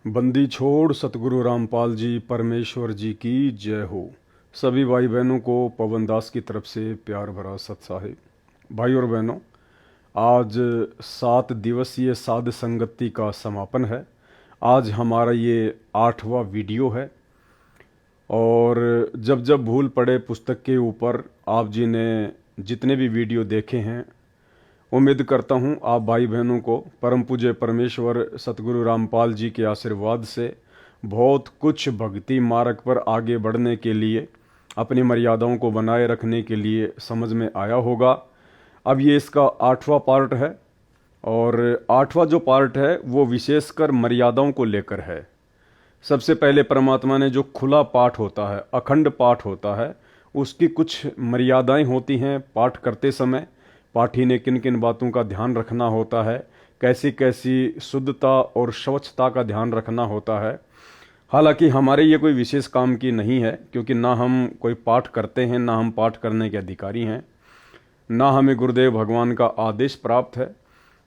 बंदी छोड़ सतगुरु रामपाल जी परमेश्वर जी की जय हो। सभी भाई बहनों को पवन दास की तरफ से प्यार भरा सत साहिब। भाई और बहनों, आज 7 दिवसीय साध संगति का समापन है। आज हमारा ये 8वां वीडियो है और जब जब भूल पड़े पुस्तक के ऊपर आप जी ने जितने भी वीडियो देखे हैं, उम्मीद करता हूँ आप भाई बहनों को परम पूज्य परमेश्वर सतगुरु रामपाल जी के आशीर्वाद से बहुत कुछ भक्ति मार्ग पर आगे बढ़ने के लिए, अपनी मर्यादाओं को बनाए रखने के लिए समझ में आया होगा। अब ये इसका 8वां पार्ट है और 8वां जो पार्ट है वो विशेषकर मर्यादाओं को लेकर है। सबसे पहले परमात्मा ने जो खुला पाठ होता है, अखंड पाठ होता है, उसकी कुछ मर्यादाएं होती हैं। पाठ करते समय पाठी ने किन किन बातों का ध्यान रखना होता है, कैसी कैसी शुद्धता और स्वच्छता का ध्यान रखना होता है। हालांकि हमारे ये कोई विशेष काम की नहीं है, क्योंकि ना हम कोई पाठ करते हैं, ना हम पाठ करने के अधिकारी हैं, ना हमें गुरुदेव भगवान का आदेश प्राप्त है,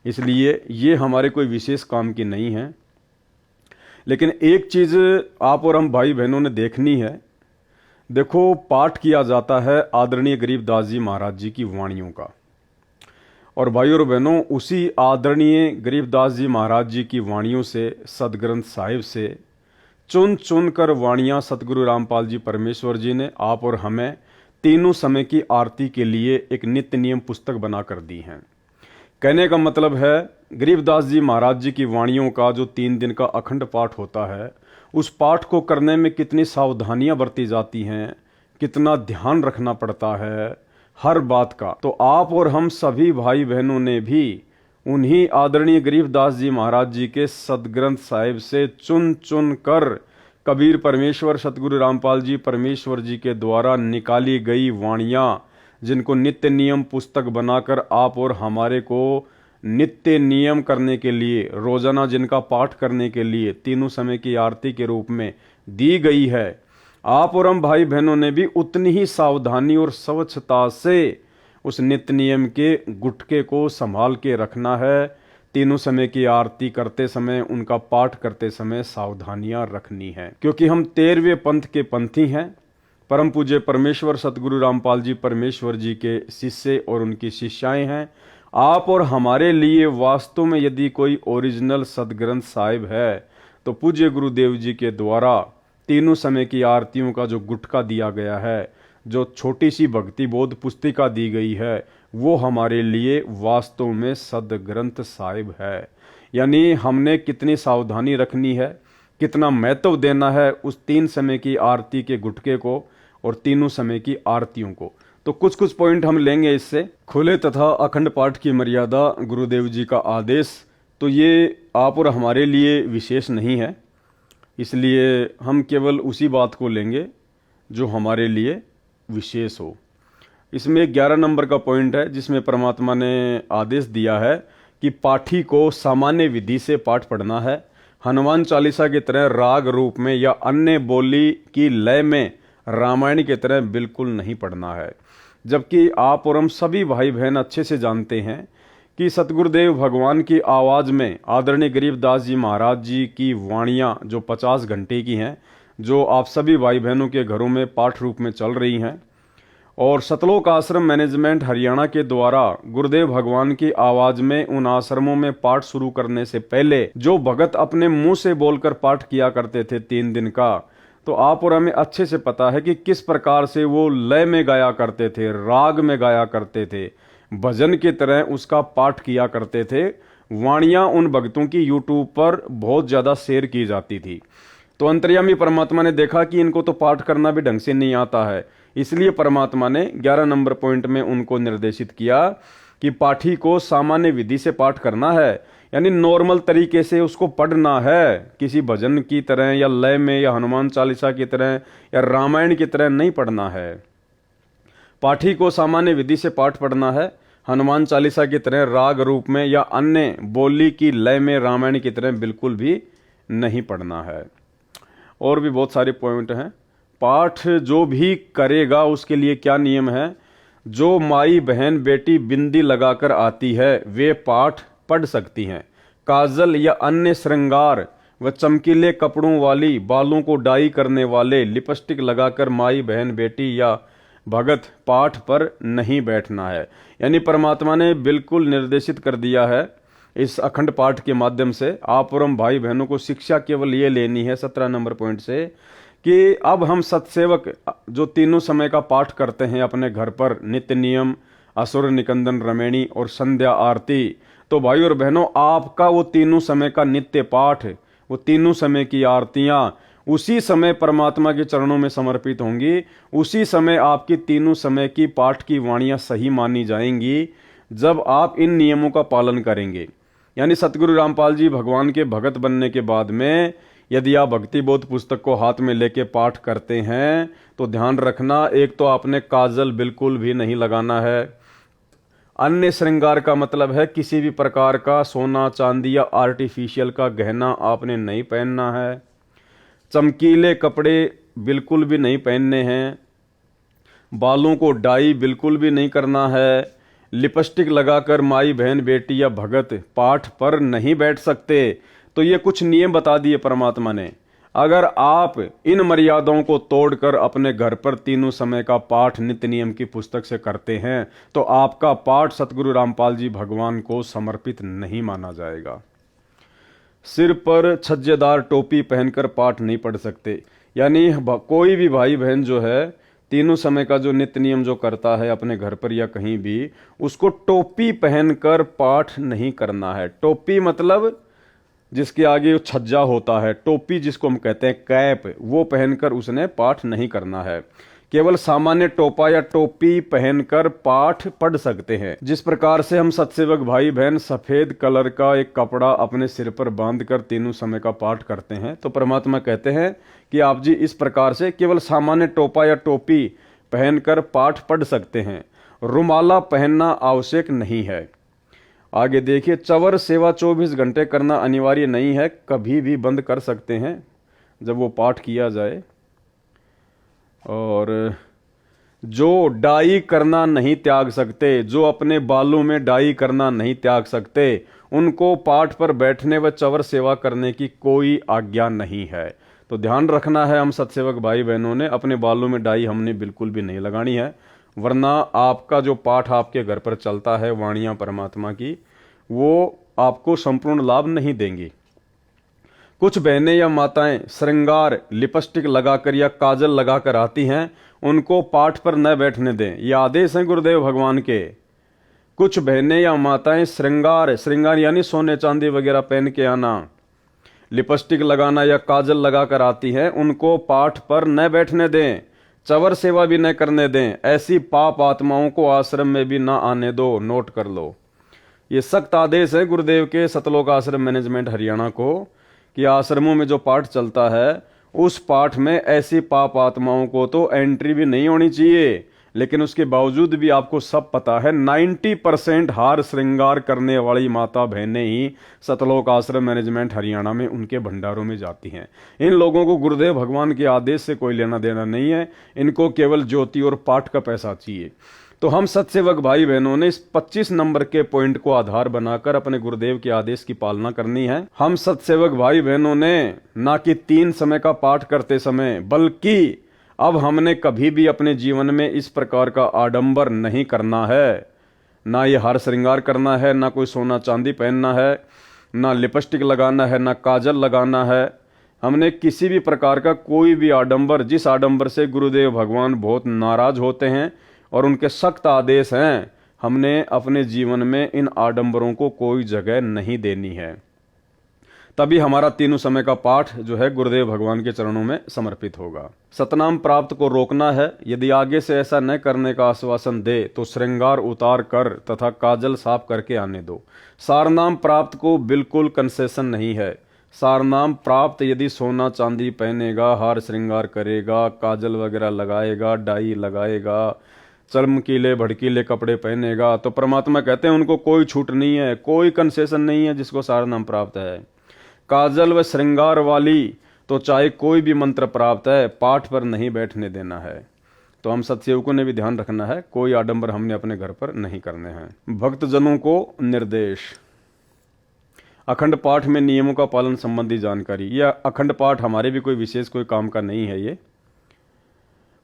इसलिए ये हमारे कोई विशेष काम की नहीं है। लेकिन एक चीज़ आप और हम भाई बहनों ने देखनी है। देखो, पाठ किया जाता है आदरणीय गरीबदास जी महाराज जी की वाणियों का, और भाई और बहनों, उसी आदरणीय गरीबदास जी महाराज जी की वाणियों से, सदग्रंथ साहिब से चुन चुन कर वाणियाँ सतगुरु रामपाल जी परमेश्वर जी ने आप और हमें तीनों समय की आरती के लिए एक नित्य नियम पुस्तक बना कर दी हैं। कहने का मतलब है, गरीबदास जी महाराज जी की वाणियों का जो 3 दिन का अखंड पाठ होता है, उस पाठ को करने में कितनी सावधानियां बरती जाती हैं, कितना ध्यान रखना पड़ता है हर बात का। तो आप और हम सभी भाई बहनों ने भी उन्हीं आदरणीय गरीबदास जी महाराज जी के सदग्रंथ साहिब से चुन चुन कर कबीर परमेश्वर सतगुरु रामपाल जी परमेश्वर जी के द्वारा निकाली गई वाणियाँ, जिनको नित्य नियम पुस्तक बनाकर आप और हमारे को नित्य नियम करने के लिए, रोजाना जिनका पाठ करने के लिए तीनों समय की आरती के रूप में दी गई है, आप और हम भाई बहनों ने भी उतनी ही सावधानी और स्वच्छता से उस नित्य नियम के गुटके को संभाल के रखना है। तीनों समय की आरती करते समय, उनका पाठ करते समय सावधानियां रखनी है, क्योंकि हम 13वें पंथ के पंथी हैं। परम पूज्य परमेश्वर सतगुरु रामपाल जी परमेश्वर जी के शिष्य और उनकी शिष्याएं हैं। आप और हमारे लिए वास्तव में यदि कोई ओरिजिनल सदग्रंथ साहिब है, तो पूज्य गुरुदेव जी के द्वारा तीनों समय की आरतियों का जो गुटका दिया गया है, जो छोटी सी भक्ति बोध पुस्तिका दी गई है, वो हमारे लिए वास्तव में सदग्रंथ साहिब है। यानी हमने कितनी सावधानी रखनी है, कितना महत्व देना है उस 3 समय की आरती के गुटके को और तीनों समय की आरतियों को। तो कुछ कुछ पॉइंट हम लेंगे इससे। खुले तथा अखंड पाठ की मर्यादा, गुरुदेव जी का आदेश, तो ये आप और हमारे लिए विशेष नहीं है, इसलिए हम केवल उसी बात को लेंगे जो हमारे लिए विशेष हो। इसमें 11 नंबर का पॉइंट है, जिसमें परमात्मा ने आदेश दिया है कि पाठी को सामान्य विधि से पाठ पढ़ना है। हनुमान चालीसा की तरह राग रूप में या अन्य बोली की लय में रामायण की तरह बिल्कुल नहीं पढ़ना है। जबकि आप और हम सभी भाई बहन अच्छे से जानते हैं कि सतगुरुदेव भगवान की आवाज़ में आदरणीय गरीबदास जी महाराज जी की वाणियाँ जो 50 घंटे की हैं, जो आप सभी भाई बहनों के घरों में पाठ रूप में चल रही हैं, और सतलोक आश्रम मैनेजमेंट हरियाणा के द्वारा गुरुदेव भगवान की आवाज़ में उन आश्रमों में पाठ शुरू करने से पहले जो भगत अपने मुंह से बोलकर पाठ किया करते थे 3 दिन का, तो आप और हमें अच्छे से पता है कि किस प्रकार से वो लय में गाया करते थे, राग में गाया करते थे, भजन की तरह उसका पाठ किया करते थे। वाणियाँ उन भक्तों की यूट्यूब पर बहुत ज़्यादा शेयर की जाती थी। तो अंतर्यामी परमात्मा ने देखा कि इनको तो पाठ करना भी ढंग से नहीं आता है, इसलिए परमात्मा ने 11 नंबर पॉइंट में उनको निर्देशित किया कि पाठी को सामान्य विधि से पाठ करना है, यानी नॉर्मल तरीके से उसको पढ़ना है, किसी भजन की तरह या लय में या हनुमान चालीसा की तरह या रामायण की तरह नहीं पढ़ना है। पाठी को सामान्य विधि से पाठ पढ़ना है, हनुमान चालीसा की तरह राग रूप में या अन्य बोली की लय में रामायण की तरह बिल्कुल भी नहीं पढ़ना है। और भी बहुत सारे पॉइंट हैं। पाठ जो भी करेगा उसके लिए क्या नियम है, जो माई बहन बेटी बिंदी लगाकर आती है वे पाठ पढ़ सकती हैं। काजल या अन्य श्रृंगार व चमकीले कपड़ों वाली, बालों को डाई करने वाले, लिपस्टिक लगाकर माई बहन बेटी या भगत पाठ पर नहीं बैठना है। यानी परमात्मा ने बिल्कुल निर्देशित कर दिया है इस अखंड पाठ के माध्यम से। आप और हम भाई बहनों को शिक्षा केवल ये लेनी है 17 नंबर पॉइंट से कि अब हम सत्सेवक जो तीनों समय का पाठ करते हैं अपने घर पर, नित्य नियम, असुर निकंदन रमेणी और संध्या आरती, तो भाई और बहनों आपका वो तीनों समय का नित्य पाठ, वो तीनों समय की आरतियां उसी समय परमात्मा के चरणों में समर्पित होंगी। उसी समय आपकी तीनों समय की पाठ की वाणियां सही मानी जाएंगी जब आप इन नियमों का पालन करेंगे। यानी सतगुरु रामपाल जी भगवान के भगत बनने के बाद में यदि आप भक्ति बोध पुस्तक को हाथ में लेके पाठ करते हैं तो ध्यान रखना, एक तो आपने काजल बिल्कुल भी नहीं लगाना है। अन्य श्रृंगार का मतलब है किसी भी प्रकार का सोना चांदी या आर्टिफिशियल का गहना आपने नहीं पहनना है। चमकीले कपड़े बिल्कुल भी नहीं पहनने हैं। बालों को डाई बिल्कुल भी नहीं करना है। लिपस्टिक लगाकर माई बहन बेटी या भगत पाठ पर नहीं बैठ सकते। तो ये कुछ नियम बता दिए परमात्मा ने। अगर आप इन मर्यादाओं को तोड़कर अपने घर पर तीनों समय का पाठ नित्य नियम की पुस्तक से करते हैं तो आपका पाठ सतगुरु रामपाल जी भगवान को समर्पित नहीं माना जाएगा। सिर पर छज्जेदार टोपी पहनकर पाठ नहीं पढ़ सकते। यानी कोई भी भाई बहन जो है तीनों समय का जो नित्य नियम जो करता है अपने घर पर या कहीं भी, उसको टोपी पहनकर पाठ नहीं करना है। टोपी मतलब जिसके आगे छज्जा होता है, टोपी जिसको हम कहते हैं कैप, वो पहनकर उसने पाठ नहीं करना है। केवल सामान्य टोपा या टोपी पहनकर पाठ पढ़ सकते हैं। जिस प्रकार से हम सत्सेवक भाई बहन सफेद कलर का एक कपड़ा अपने सिर पर बांधकर तीनों समय का पाठ करते हैं, तो परमात्मा कहते हैं कि आप जी इस प्रकार से केवल सामान्य टोपा या टोपी पहनकर पाठ पढ़ सकते हैं। रुमाला पहनना आवश्यक नहीं है। आगे देखिए, चवर सेवा 24 घंटे करना अनिवार्य नहीं है, कभी भी बंद कर सकते हैं जब वो पाठ किया जाए। और जो डाई करना नहीं त्याग सकते, जो अपने बालों में डाई करना नहीं त्याग सकते, उनको पाठ पर बैठने व चवर सेवा करने की कोई आज्ञा नहीं है। तो ध्यान रखना है हम सत्सेवक भाई बहनों ने, अपने बालों में डाई हमने बिल्कुल भी नहीं लगानी है, वरना आपका जो पाठ आपके घर पर चलता है वाणियां परमात्मा की, वो आपको संपूर्ण लाभ नहीं देंगी। कुछ बहनें या माताएं श्रृंगार लिपस्टिक लगाकर या काजल लगाकर आती हैं, उनको पाठ पर न बैठने दें। ये आदेश हैं गुरुदेव भगवान के। कुछ बहनें या माताएं श्रृंगार यानी सोने चांदी वगैरह पहन के आना, लिपस्टिक लगाना या काजल लगाकर आती हैं, उनको पाठ पर न बैठने दें, चवर सेवा भी न करने दें। ऐसी पाप आत्माओं को आश्रम में भी ना आने दो। नोट कर लो, ये सख्त आदेश है गुरुदेव के सतलोक आश्रम मैनेजमेंट हरियाणा को कि आश्रमों में जो पाठ चलता है उस पाठ में ऐसी पाप आत्माओं को तो एंट्री भी नहीं होनी चाहिए। लेकिन उसके बावजूद भी आपको सब पता है 90% हार श्रृंगार करने वाली माता बहनें ही सतलोक आश्रम मैनेजमेंट हरियाणा में उनके भंडारों में जाती हैं। इन लोगों को गुरुदेव भगवान के आदेश से कोई लेना देना नहीं है, इनको केवल ज्योति और पाठ का पैसा चाहिए। तो हम सत्सेवक भाई बहनों ने इस 25 नंबर के पॉइंट को आधार बनाकर अपने गुरुदेव के आदेश की पालना करनी है। हम सत्सेवक भाई बहनों ने ना कि 3 समय का पाठ करते समय, बल्कि अब हमने कभी भी अपने जीवन में इस प्रकार का आडंबर नहीं करना है। ना ये हार श्रृंगार करना है, ना कोई सोना चांदी पहनना है, ना लिपस्टिक लगाना है, ना काजल लगाना है। हमने किसी भी प्रकार का कोई भी आडंबर, जिस आडंबर से गुरुदेव भगवान बहुत नाराज होते हैं और उनके सख्त आदेश हैं, हमने अपने जीवन में इन आडंबरों को कोई जगह नहीं देनी है। तभी हमारा तीनों समय का पाठ जो है गुरुदेव भगवान के चरणों में समर्पित होगा। सतनाम प्राप्त को रोकना है। यदि आगे से ऐसा न करने का आश्वासन दे तो श्रृंगार उतार कर तथा काजल साफ करके आने दो। सारनाम प्राप्त को बिल्कुल कंसेशन नहीं है। सारनाम प्राप्त यदि सोना चांदी पहनेगा, हार श्रृंगार करेगा, काजल वगैरह लगाएगा, डाई लगाएगा, चमकीले भड़कीले कपड़े पहनेगा, तो परमात्मा कहते हैं उनको कोई छूट नहीं है, कोई कंसेशन नहीं है जिसको सारनाम प्राप्त है। काजल व श्रृंगार वाली तो चाहे कोई भी मंत्र प्राप्त है, पाठ पर नहीं बैठने देना है। तो हम सत्सेवकों ने भी ध्यान रखना है, कोई आडंबर हमने अपने घर पर नहीं करने हैं। भक्तजनों को निर्देश। अखंड पाठ में नियमों का पालन संबंधी जानकारी। यह अखंड पाठ हमारे भी कोई विशेष कोई काम का नहीं है। ये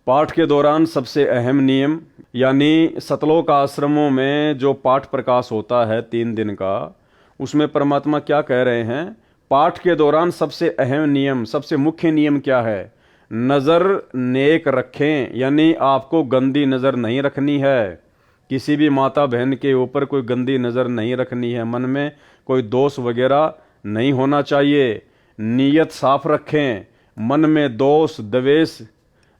पाठ के दौरान सबसे अहम नियम, यानी सतलोक आश्रमों में जो पाठ प्रकाश होता है 3 दिन का, उसमें परमात्मा क्या कह रहे हैं? पाठ के दौरान सबसे अहम नियम, सबसे मुख्य नियम क्या है? नज़र नेक रखें, यानी आपको गंदी नज़र नहीं रखनी है। किसी भी माता बहन के ऊपर कोई गंदी नज़र नहीं रखनी है। मन में कोई दोष वगैरह नहीं होना चाहिए। नीयत साफ रखें, मन में दोष द्वेष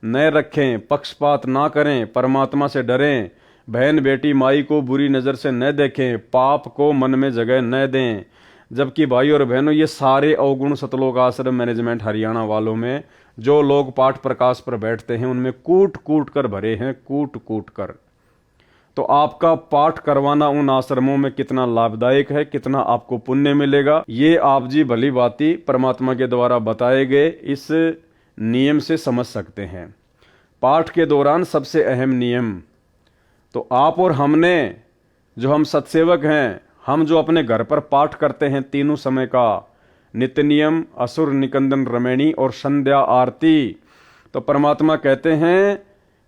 न रखें, पक्षपात ना करें, परमात्मा से डरें, बहन बेटी माई को बुरी नज़र से न देखें, पाप को मन में जगह न दें। जबकि भाई और बहनों, ये सारे अवगुण सतलोक आश्रम मैनेजमेंट हरियाणा वालों में जो लोग पाठ प्रकाश पर बैठते हैं उनमें कूट कूट कर भरे हैं, कूट कूट कर। तो आपका पाठ करवाना उन आश्रमों में कितना लाभदायक है, कितना आपको पुण्य मिलेगा, ये आप जी भली भांति परमात्मा के द्वारा बताए गए इस नियम से समझ सकते हैं। पाठ के दौरान सबसे अहम नियम, तो आप और हमने, जो हम सत्सेवक हैं, हम जो अपने घर पर पाठ करते हैं तीनों समय का, नित्य नियम, असुर निकंदन रमैणी और संध्या आरती, तो परमात्मा कहते हैं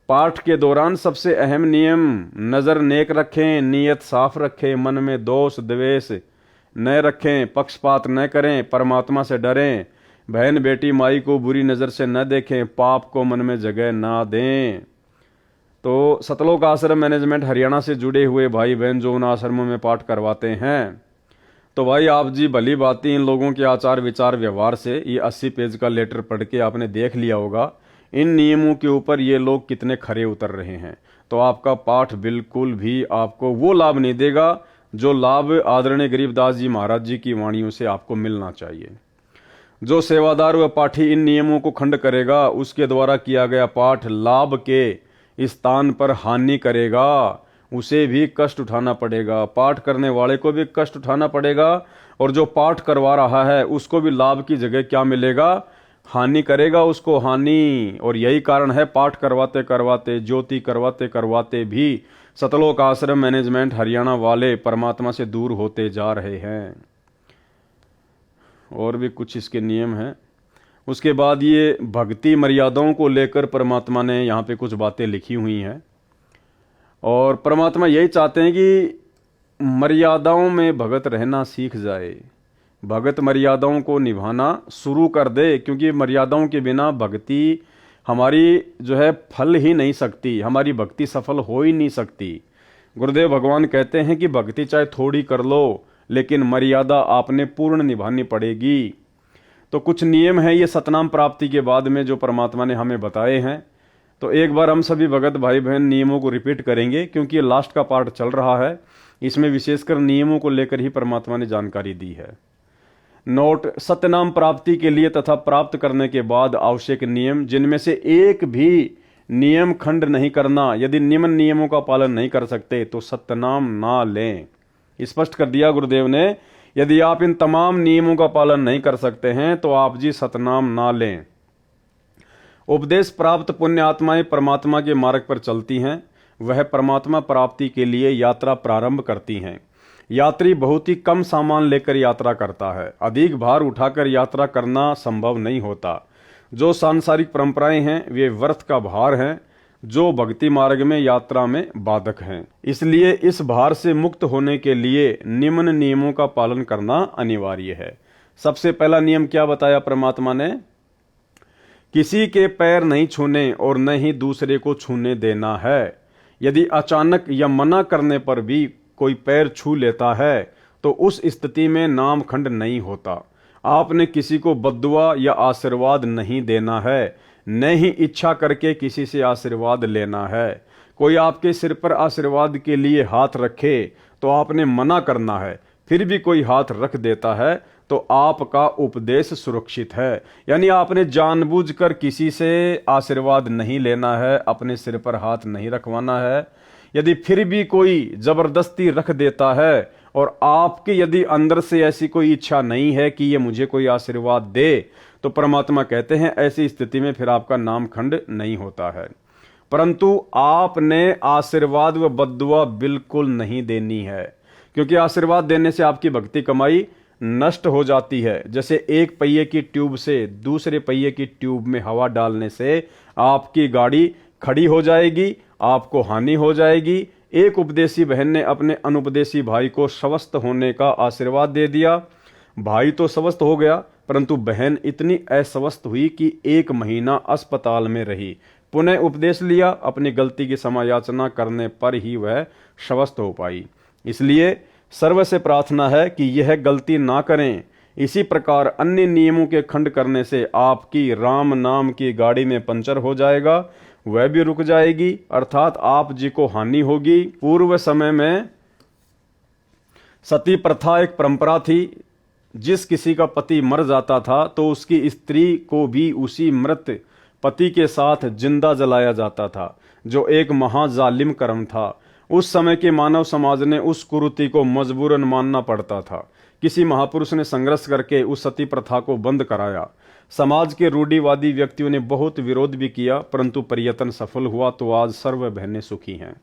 पाठ के दौरान सबसे अहम नियम, नज़र नेक रखें, नीयत साफ रखें, मन में दोष द्वेष न रखें, पक्षपात न करें, परमात्मा से डरें, बहन बेटी माई को बुरी नज़र से न देखें, पाप को मन में जगह ना दें। तो सतलोक आश्रम मैनेजमेंट हरियाणा से जुड़े हुए भाई बहन जो उन आश्रमों में पाठ करवाते हैं, तो भाई आप जी भली भांति इन लोगों के आचार विचार व्यवहार से ये 80 पेज का लेटर पढ़ के आपने देख लिया होगा इन नियमों के ऊपर ये लोग कितने खरे उतर रहे हैं। तो आपका पाठ बिल्कुल भी आपको वो लाभ नहीं देगा जो लाभ आदरणीय गरीबदास जी महाराज जी की वाणियों से आपको मिलना चाहिए। जो सेवादार व पाठी इन नियमों को खंड करेगा, उसके द्वारा किया गया पाठ लाभ के स्थान पर हानि करेगा, उसे भी कष्ट उठाना पड़ेगा, पाठ करने वाले को भी कष्ट उठाना पड़ेगा, और जो पाठ करवा रहा है उसको भी लाभ की जगह क्या मिलेगा? हानि करेगा उसको, हानि। और यही कारण है पाठ करवाते करवाते, ज्योति करवाते करवाते भी सतलोक आश्रम मैनेजमेंट हरियाणा वाले परमात्मा से दूर होते जा रहे हैं। और भी कुछ इसके नियम हैं। उसके बाद ये भक्ति मर्यादाओं को लेकर परमात्मा ने यहाँ पे कुछ बातें लिखी हुई हैं, और परमात्मा यही चाहते हैं कि मर्यादाओं में भगत रहना सीख जाए, भगत मर्यादाओं को निभाना शुरू कर दे, क्योंकि मर्यादाओं के बिना भक्ति हमारी जो है फल ही नहीं सकती, हमारी भक्ति सफल हो ही नहीं सकती। गुरुदेव भगवान कहते हैं कि भक्ति चाहे थोड़ी कर लो, लेकिन मर्यादा आपने पूर्ण निभानी पड़ेगी। तो कुछ नियम है ये सतनाम प्राप्ति के बाद में जो परमात्मा ने हमें बताए हैं। तो एक बार हम सभी भगत भाई बहन नियमों को रिपीट करेंगे, क्योंकि ये लास्ट का पार्ट चल रहा है, इसमें विशेषकर नियमों को लेकर ही परमात्मा ने जानकारी दी है। नोट: सत्यनाम प्राप्ति के लिए तथा प्राप्त करने के बाद आवश्यक नियम, जिनमें से एक भी नियम खंड नहीं करना। यदि निम्न नियमों का पालन नहीं कर सकते तो सत्यनाम ना लें। स्पष्ट कर दिया गुरुदेव ने, यदि आप इन तमाम नियमों का पालन नहीं कर सकते हैं तो आप जी सतनाम ना लें। उपदेश प्राप्त पुण्य आत्माएं परमात्मा के मार्ग पर चलती हैं, वह परमात्मा प्राप्ति के लिए यात्रा प्रारंभ करती हैं। यात्री बहुत ही कम सामान लेकर यात्रा करता है, अधिक भार उठाकर यात्रा करना संभव नहीं होता। जो सांसारिक परंपराएं हैं वे व्यर्थ का भार हैं, जो भक्ति मार्ग में यात्रा में बाधक हैं। इसलिए इस भार से मुक्त होने के लिए निम्न नियमों का पालन करना अनिवार्य है। सबसे पहला नियम क्या बताया परमात्मा ने? किसी के पैर नहीं छूने और न ही दूसरे को छूने देना है। यदि अचानक या मना करने पर भी कोई पैर छू लेता है तो उस स्थिति में नाम खंड नहीं होता। आपने किसी को बद्दुआ या आशीर्वाद नहीं देना है, न ही इच्छा करके किसी से आशीर्वाद लेना है। कोई आपके सिर पर आशीर्वाद के लिए हाथ रखे तो आपने मना करना है, फिर भी कोई हाथ रख देता है तो आपका उपदेश सुरक्षित है। यानी आपने जानबूझकर किसी से आशीर्वाद नहीं लेना है, अपने सिर पर हाथ नहीं रखवाना है। यदि फिर भी कोई जबरदस्ती रख देता है और आपके यदि अंदर से ऐसी कोई इच्छा नहीं है कि ये मुझे कोई आशीर्वाद दे, तो परमात्मा कहते हैं ऐसी स्थिति में फिर आपका नाम खंड नहीं होता है। परंतु आपने आशीर्वाद व बद्दुआ बिल्कुल नहीं देनी है, क्योंकि आशीर्वाद देने से आपकी भक्ति कमाई नष्ट हो जाती है। जैसे एक पहिए की ट्यूब से दूसरे पहिए की ट्यूब में हवा डालने से आपकी गाड़ी खड़ी हो जाएगी, आपको हानि हो जाएगी। एक उपदेशी बहन ने अपने अनुपदेशी भाई को स्वस्थ होने का आशीर्वाद दे दिया। भाई तो स्वस्थ हो गया, परंतु बहन इतनी अस्वस्थ हुई कि 1 महीना अस्पताल में रही। पुनः उपदेश लिया, अपनी गलती की समायाचना करने पर ही वह स्वस्थ हो पाई। इसलिए सर्व से प्रार्थना है कि यह गलती ना करें। इसी प्रकार अन्य नियमों के खंड करने से आपकी राम नाम की गाड़ी में पंचर हो जाएगा, वह भी रुक जाएगी, अर्थात आप जी को हानि होगी। पूर्व समय में सती प्रथा एक परंपरा थी। जिस किसी का पति मर जाता था तो उसकी स्त्री को भी उसी मृत पति के साथ जिंदा जलाया जाता था, जो एक महाजालिम कर्म था। उस समय के मानव समाज ने उस कुरीति को मजबूरन मानना पड़ता था। किसी महापुरुष ने संघर्ष करके उस सती प्रथा को बंद कराया। समाज के रूढ़िवादी व्यक्तियों ने बहुत विरोध भी किया, परंतु प्रयत्न सफल हुआ, तो आज सर्व बहनें सुखी हैं।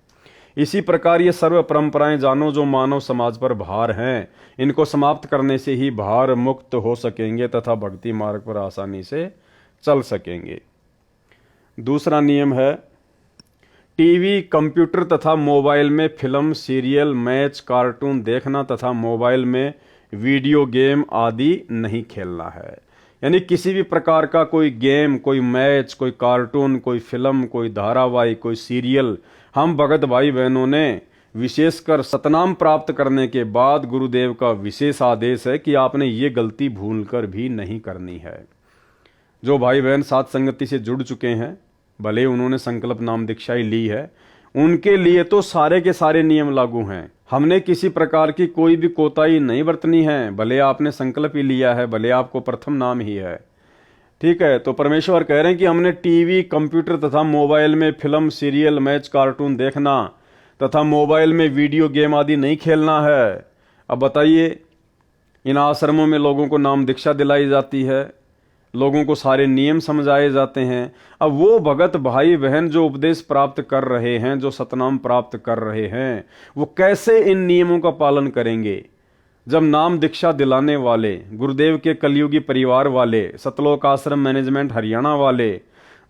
इसी प्रकार ये सर्व परंपराएं जानो जो मानव समाज पर भार हैं, इनको समाप्त करने से ही भार मुक्त हो सकेंगे तथा भक्ति मार्ग पर आसानी से चल सकेंगे। दूसरा नियम है, टीवी, कंप्यूटर तथा मोबाइल में फिल्म, सीरियल, मैच, कार्टून देखना तथा मोबाइल में वीडियो गेम आदि नहीं खेलना है। यानी किसी भी प्रकार का कोई गेम, कोई मैच, कोई कार्टून, कोई फिल्म, कोई धारावाहिक, कोई सीरियल हम भगत भाई बहनों ने विशेषकर सतनाम प्राप्त करने के बाद गुरुदेव का विशेष आदेश है कि आपने ये गलती भूलकर भी नहीं करनी है। जो भाई बहन साथ संगति से जुड़ चुके हैं, भले उन्होंने संकल्प नाम दीक्षा ही ली है, उनके लिए तो सारे के सारे नियम लागू हैं। हमने किसी प्रकार की कोई भी कोताही नहीं बरतनी है, भले आपने संकल्प ही लिया है, भले आपको प्रथम नाम ही है, ठीक है। तो परमेश्वर कह रहे हैं कि हमने टीवी, कंप्यूटर तथा मोबाइल में फिल्म, सीरियल, मैच, कार्टून देखना तथा मोबाइल में वीडियो गेम आदि नहीं खेलना है। अब बताइए, इन आश्रमों में लोगों को नाम दीक्षा दिलाई जाती है, लोगों को सारे नियम समझाए जाते हैं। अब वो भगत भाई बहन जो उपदेश प्राप्त कर रहे हैं, जो सतनाम प्राप्त कर रहे हैं, वो कैसे इन नियमों का पालन करेंगे? जब नाम दीक्षा दिलाने वाले गुरुदेव के कलयुगी परिवार वाले, सतलोक आश्रम मैनेजमेंट हरियाणा वाले,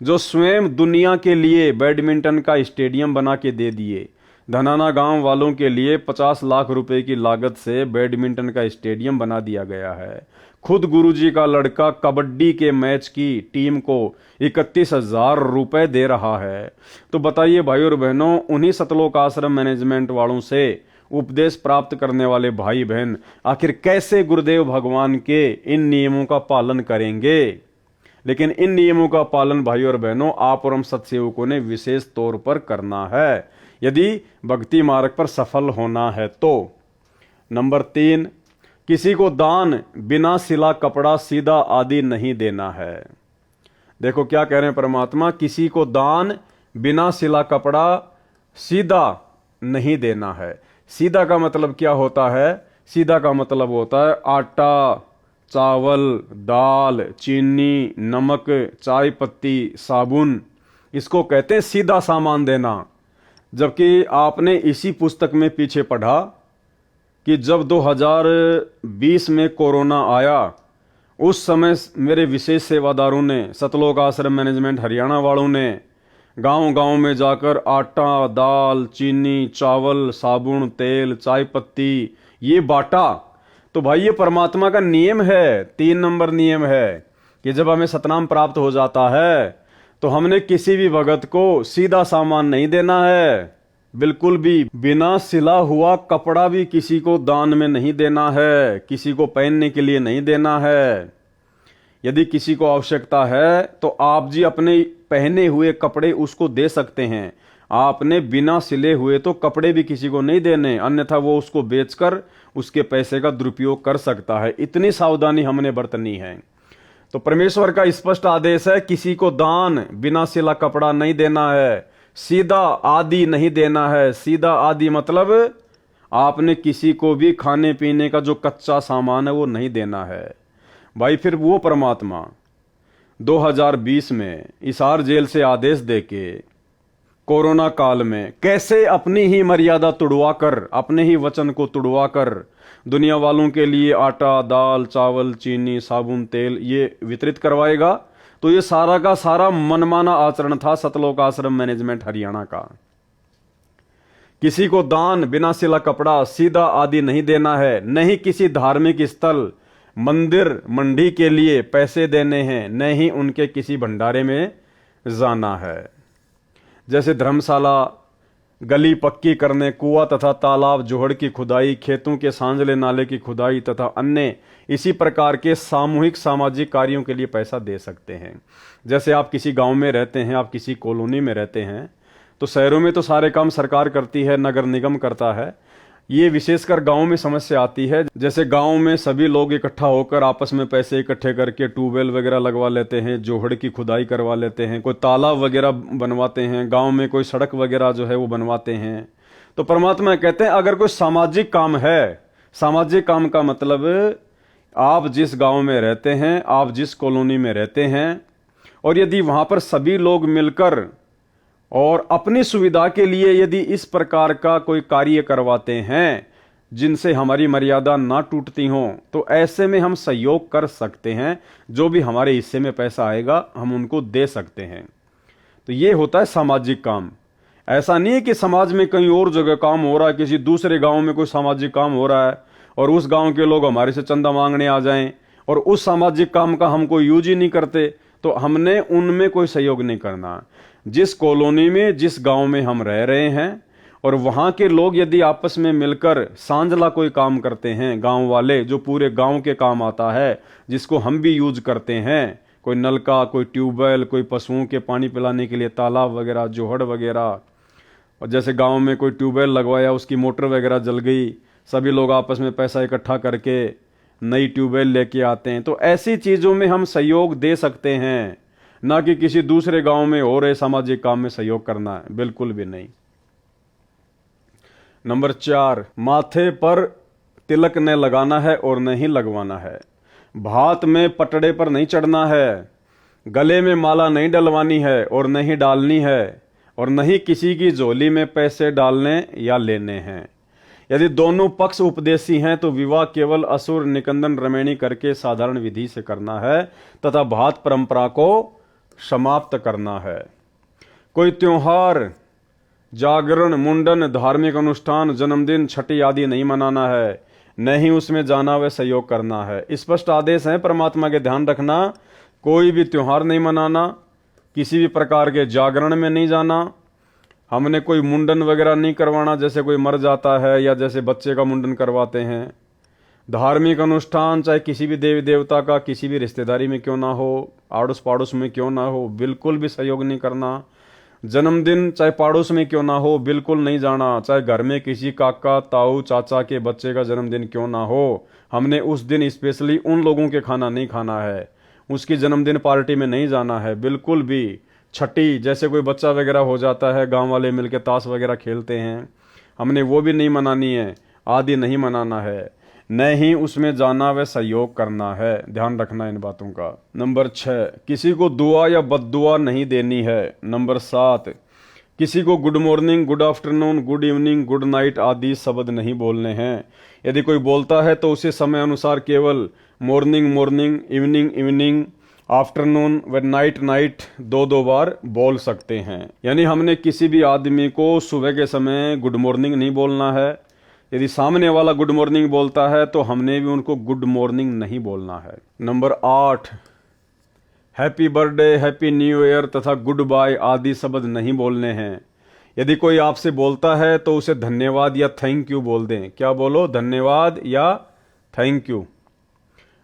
जो स्वयं दुनिया के लिए बैडमिंटन का स्टेडियम बना के दे दिए, धनाना गांव वालों के लिए 50 लाख रुपए की लागत से बैडमिंटन का स्टेडियम बना दिया गया है। खुद गुरुजी का लड़का कबड्डी के मैच की टीम को 31,000 रुपए दे रहा है। तो बताइए भाई और बहनों, उन्हीं सतलोक आश्रम मैनेजमेंट वालों से उपदेश प्राप्त करने वाले भाई बहन आखिर कैसे गुरुदेव भगवान के इन नियमों का पालन करेंगे? लेकिन इन नियमों का पालन भाई और बहनों आप और हम सत्सेवकों ने विशेष तौर पर करना है, यदि भक्ति मार्ग पर सफल होना है तो। नंबर 3, किसी को दान बिना सिला कपड़ा, सीधा आदि नहीं देना है। देखो क्या कह रहे हैं परमात्मा, किसी को दान बिना सिला कपड़ा, सीधा नहीं देना है। सीधा का मतलब क्या होता है? सीधा का मतलब होता है आटा, चावल, दाल, चीनी, नमक, चाय पत्ती, साबुन, इसको कहते हैं सीधा सामान देना। जबकि आपने इसी पुस्तक में पीछे पढ़ा कि जब 2020 में कोरोना आया, उस समय मेरे विशेष सेवादारों ने, सतलोक आश्रम मैनेजमेंट हरियाणा वालों ने गांव-गांव में जाकर आटा, दाल, चीनी, चावल, साबुन, तेल, चाय पत्ती ये बांटा। तो भाई ये परमात्मा का नियम है, 3 नंबर नियम है कि जब हमें सतनाम प्राप्त हो जाता है तो हमने किसी भी भगत को सीधा सामान नहीं देना है, बिल्कुल भी बिना सिला हुआ कपड़ा भी किसी को दान में नहीं देना है, किसी को पहनने के लिए नहीं देना है। यदि किसी को आवश्यकता है तो आप जी अपने पहने हुए कपड़े उसको दे सकते हैं, आपने बिना सिले हुए तो कपड़े भी किसी को नहीं देने, अन्यथा वो उसको बेचकर उसके पैसे का दुरुपयोग कर सकता है। इतनी सावधानी हमने बरतनी है। तो परमेश्वर का स्पष्ट आदेश है, किसी को दान बिना सिला कपड़ा नहीं देना है, सीधा आदि नहीं देना है। सीधा आदि मतलब आपने किसी को भी खाने पीने का जो कच्चा सामान है वो नहीं देना है। भाई फिर वो परमात्मा 2020 में हिसार जेल से आदेश देके कोरोना काल में कैसे अपनी ही मर्यादा तुड़वा कर, अपने ही वचन को तुड़वा कर दुनिया वालों के लिए आटा, दाल, चावल, चीनी, साबुन, तेल ये वितरित करवाएगा। तो ये सारा का सारा मनमाना आचरण था सतलोक आश्रम मैनेजमेंट हरियाणा का। किसी को दान, बिना सिला कपड़ा, सीधा आदि नहीं देना है, नहीं किसी धार्मिक स्थल, मंदिर, मंडी के लिए पैसे देने हैं, नहीं उनके किसी भंडारे में जाना है। जैसे धर्मशाला, गली पक्की करने, कुआं तथा तालाब जोहड़ की खुदाई, खेतों के सांझले नाले की खुदाई तथा अन्य इसी प्रकार के सामूहिक सामाजिक कार्यों के लिए पैसा दे सकते हैं। जैसे आप किसी गांव में रहते हैं, आप किसी कॉलोनी में रहते हैं, तो शहरों में तो सारे काम सरकार करती है, नगर निगम करता है। ये विशेषकर गांव में समस्या आती है। जैसे गांव में सभी लोग इकट्ठा होकर आपस में पैसे इकट्ठे करके ट्यूबवेल वगैरह लगवा लेते हैं, जोहड़ की खुदाई करवा लेते हैं, कोई तालाब वगैरह बनवाते हैं, गांव में कोई सड़क वगैरह जो है वो बनवाते हैं। तो परमात्मा कहते हैं अगर कोई सामाजिक काम है, सामाजिक काम का मतलब आप जिस गांव में रहते हैं, आप जिस कॉलोनी में रहते हैं, और यदि वहां पर सभी लोग मिलकर और अपनी सुविधा के लिए यदि इस प्रकार का कोई कार्य करवाते हैं जिनसे हमारी मर्यादा ना टूटती हो, तो ऐसे में हम सहयोग कर सकते हैं। जो भी हमारे हिस्से में पैसा आएगा हम उनको दे सकते हैं। तो ये होता है सामाजिक काम। ऐसा नहीं है कि समाज में कहीं और जगह काम हो रहा है, किसी दूसरे गांव में कोई सामाजिक काम हो रहा है और उस गांव के लोग हमारे से चंदा मांगने आ जाएं और उस सामाजिक काम का हम कोई यूज ही नहीं करते, तो हमने उनमें कोई सहयोग नहीं करना। जिस कॉलोनी में, जिस गांव में हम रह रहे हैं और वहां के लोग यदि आपस में मिलकर सांझला कोई काम करते हैं, गांव वाले, जो पूरे गांव के काम आता है, जिसको हम भी यूज करते हैं, कोई नलका, कोई ट्यूबवेल, कोई पशुओं के पानी पिलाने के लिए तालाब वगैरह, जोहड़ वगैरह, और जैसे गांव में कोई ट्यूबवेल लगवाया, उसकी मोटर वगैरह जल गई, सभी लोग आपस में पैसा इकट्ठा करके नई ट्यूबवेल लेके आते हैं। तो ऐसी चीजों में हम सहयोग दे सकते हैं, ना कि किसी दूसरे गांव में हो रहे सामाजिक काम में सहयोग करना है, बिल्कुल भी नहीं। नंबर 4, माथे पर तिलक न लगाना है और न ही लगवाना है, भात में पटड़े पर नहीं चढ़ना है, गले में माला नहीं डलवानी है और न ही डालनी है, और न ही किसी की झोली में पैसे डालने या लेने हैं। यदि दोनों पक्ष उपदेशी हैं तो विवाह केवल असुर निकंदन रमैणी करके साधारण विधि से करना है तथा भात परंपरा को समाप्त करना है। कोई त्योहार, जागरण, मुंडन, धार्मिक अनुष्ठान, जन्मदिन, छठी आदि नहीं मनाना है, न ही उसमें जाना व सहयोग करना है। स्पष्ट आदेश है परमात्मा के, ध्यान रखना। कोई भी त्योहार नहीं मनाना, किसी भी प्रकार के जागरण में नहीं जाना, हमने कोई मुंडन वगैरह नहीं करवाना, जैसे कोई मर जाता है या जैसे बच्चे का मुंडन करवाते हैं। धार्मिक अनुष्ठान चाहे किसी भी देवी देवता का, किसी भी रिश्तेदारी में क्यों ना हो, आड़ोस पड़ोस में क्यों ना हो, बिल्कुल भी सहयोग नहीं करना। जन्मदिन चाहे पड़ोस में क्यों ना हो, बिल्कुल नहीं जाना। चाहे घर में किसी काका, ताऊ, चाचा के बच्चे का जन्मदिन क्यों ना हो, हमने उस दिन स्पेशली उन लोगों के खाना नहीं खाना है, उसकी जन्मदिन पार्टी में नहीं जाना है, बिल्कुल भी। छठी, जैसे कोई बच्चा वगैरह हो जाता है, गांव वाले मिलके ताश वगैरह खेलते हैं, हमने वो भी नहीं मनानी है, आदि नहीं मनाना है, न ही उसमें जाना व सहयोग करना है। ध्यान रखना इन बातों का। नंबर 6, किसी को दुआ या बद्दुआ नहीं देनी है। नंबर 7, किसी को good morning, good afternoon, good evening, good night आदि शब्द नहीं बोलने हैं। यदि कोई बोलता है तो उसे समय अनुसार केवल morning morning, evening evening, afternoon व नाइट नाइट 2-2 बार बोल सकते हैं। यानी हमने किसी भी आदमी को सुबह के समय गुड मॉर्निंग नहीं बोलना है। यदि सामने वाला गुड मॉर्निंग बोलता है तो हमने भी उनको गुड मॉर्निंग नहीं बोलना है। Number 8, happy birthday, happy new year तथा गुड बाय आदि शब्द नहीं बोलने हैं। यदि कोई आपसे बोलता है तो उसे धन्यवाद या थैंक यू बोल दें। क्या बोलो? धन्यवाद या थैंक यू।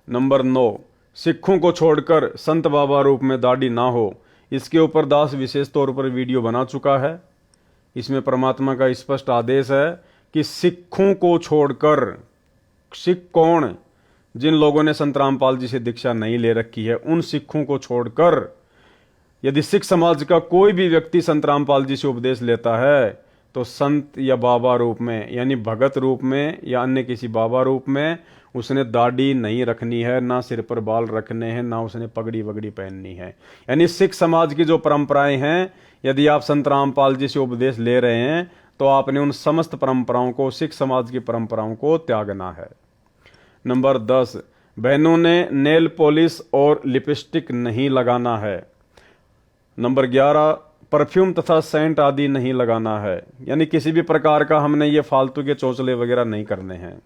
नंबर 9, सिखों को छोड़कर संत बाबा रूप में दाढ़ी ना हो। इसके ऊपर दास विशेष तौर पर वीडियो बना चुका है। इसमें परमात्मा का स्पष्ट आदेश है कि सिखों को छोड़कर, सिख कौन? जिन लोगों ने संत रामपाल जी से दीक्षा नहीं ले रखी है, उन सिखों को छोड़कर यदि सिख समाज का कोई भी व्यक्ति संत रामपाल जी से उपदेश लेता है तो संत या बाबा रूप में, यानी भगत रूप में या अन्य किसी बाबा रूप में उसने दाढ़ी नहीं रखनी है, ना सिर पर बाल रखने हैं, ना उसने पगड़ी वगड़ी पहननी है। यानी सिख समाज की जो परंपराएं हैं, यदि आप संत रामपाल जी से उपदेश ले रहे हैं तो आपने उन समस्त परंपराओं को, सिख समाज की परंपराओं को त्यागना है। नंबर 10, बहनों ने नेल पॉलिश और लिपस्टिक नहीं लगाना है। नंबर 11, परफ्यूम तथा सेंट आदि नहीं लगाना है, यानी किसी भी प्रकार का हमने ये फालतू के चौचले वगैरह नहीं करने हैं।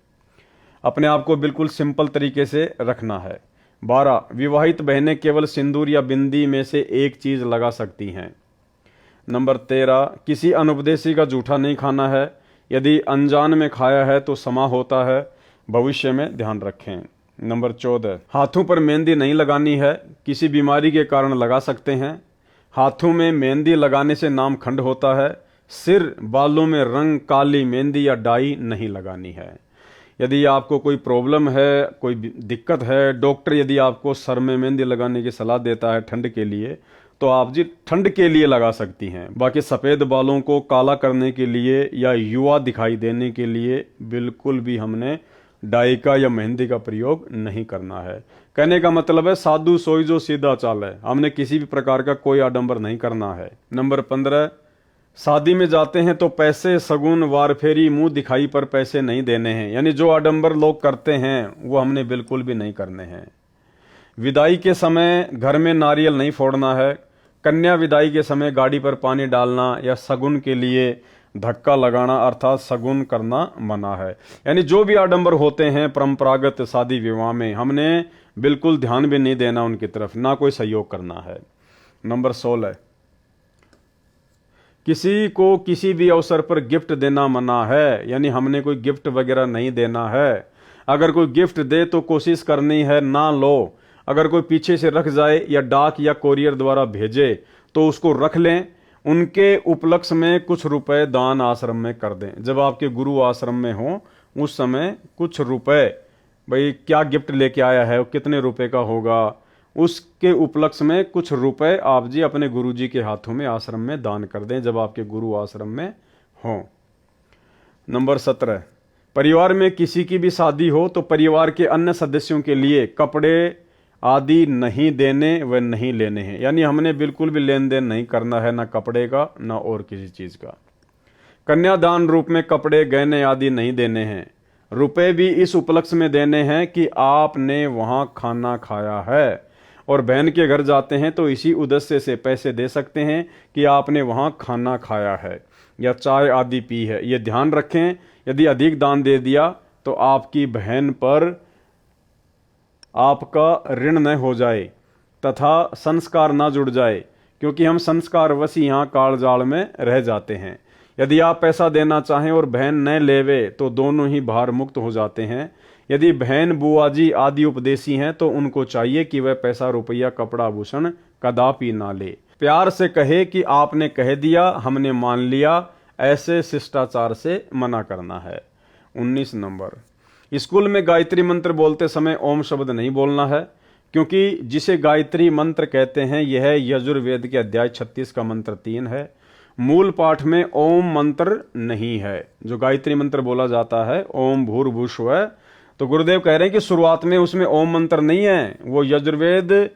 अपने आप को बिल्कुल सिंपल तरीके से रखना है। 12, विवाहित बहनें केवल सिंदूर या बिंदी में से एक चीज लगा सकती हैं। नंबर 13, किसी अनुपदेशी का जूठा नहीं खाना है, यदि अनजान में खाया है तो समा होता है, भविष्य में ध्यान रखें। नंबर 14, हाथों पर मेहंदी नहीं लगानी है, किसी बीमारी के कारण लगा सकते हैं। हाथों में मेहंदी लगाने से नाम खंड होता है। सिर बालों में रंग काली मेहंदी या डाई नहीं लगानी है। यदि आपको कोई प्रॉब्लम है, कोई दिक्कत है, डॉक्टर यदि आपको सर में मेहंदी लगाने की सलाह देता है ठंड के लिए, तो आप जी ठंड के लिए लगा सकती हैं। बाकी सफ़ेद बालों को काला करने के लिए या युवा दिखाई देने के लिए बिल्कुल भी हमने डाई का या मेहंदी का प्रयोग नहीं करना है। कहने का मतलब है साधु सोई जो सीधा चाल है, हमने किसी भी प्रकार का कोई आडंबर नहीं करना है। नंबर 15, शादी में जाते हैं तो पैसे, सगुन, वार फेरी, मुंह दिखाई पर पैसे नहीं देने हैं, यानी जो आडंबर लोग करते हैं वो हमने बिल्कुल भी नहीं करने हैं। विदाई के समय घर में नारियल नहीं फोड़ना है। कन्या विदाई के समय गाड़ी पर पानी डालना या सगुन के लिए धक्का लगाना अर्थात सगुन करना मना है। यानी जो भी आडंबर होते हैं परंपरागत शादी विवाह में, हमने बिल्कुल ध्यान भी नहीं देना उनकी तरफ, ना कोई सहयोग करना है। नंबर 16, किसी को किसी भी अवसर पर गिफ्ट देना मना है, यानी हमने कोई गिफ्ट वगैरह नहीं देना है। अगर कोई गिफ्ट दे तो कोशिश करनी है ना लो। अगर कोई पीछे से रख जाए या डाक या कोरियर द्वारा भेजे तो उसको रख लें। उनके उपलक्ष्य में कुछ रुपए दान आश्रम में कर दें। जब आपके गुरु आश्रम में हो उस समय कुछ रुपए, भाई क्या गिफ्ट लेके आया है, कितने रुपए का होगा, उसके उपलक्ष्य में कुछ रुपए आप जी अपने गुरु जी के हाथों में आश्रम में दान कर दें जब आपके गुरु आश्रम में हो। नंबर 17, परिवार में किसी की भी शादी हो तो परिवार के अन्य सदस्यों के लिए कपड़े आदि नहीं देने व नहीं लेने हैं, यानी हमने बिल्कुल भी लेन देन नहीं करना है, ना कपड़े का ना और किसी चीज का। कन्यादान रूप में कपड़े गहने आदि नहीं देने हैं। रुपए भी इस उपलक्ष्य में देने हैं कि आपने वहां खाना खाया है, और बहन के घर जाते हैं तो इसी उद्देश्य से पैसे दे सकते हैं कि आपने वहां खाना खाया है या चाय आदि पी है। ये ध्यान रखें, यदि अधिक दान दे दिया तो आपकी बहन पर आपका ऋण न हो जाए तथा संस्कार ना जुड़ जाए, क्योंकि हम संस्कारवश यहाँ कालजाल में रह जाते हैं। यदि आप पैसा देना चाहें और बहन न लेवे तो दोनों ही भार मुक्त हो जाते हैं। यदि बहन बुआजी आदि उपदेशी हैं तो उनको चाहिए कि वह पैसा, रुपया, कपड़ा, आभूषण कदापि ना ले। प्यार से कहे कि आपने कह दिया, हमने मान लिया, ऐसे शिष्टाचार से मना करना है। 19 नंबर, स्कूल में गायत्री मंत्र बोलते समय ओम शब्द नहीं बोलना है, क्योंकि जिसे गायत्री मंत्र कहते हैं यह यजुर्वेद के अध्याय 36 का मंत्र 3 है। मूल पाठ में ओम मंत्र नहीं है। जो गायत्री मंत्र बोला जाता है ओम भूर्भुवस्सुवः, तो गुरुदेव कह रहे हैं कि शुरुआत में उसमें ओम मंत्र नहीं है, वो यजुर्वेद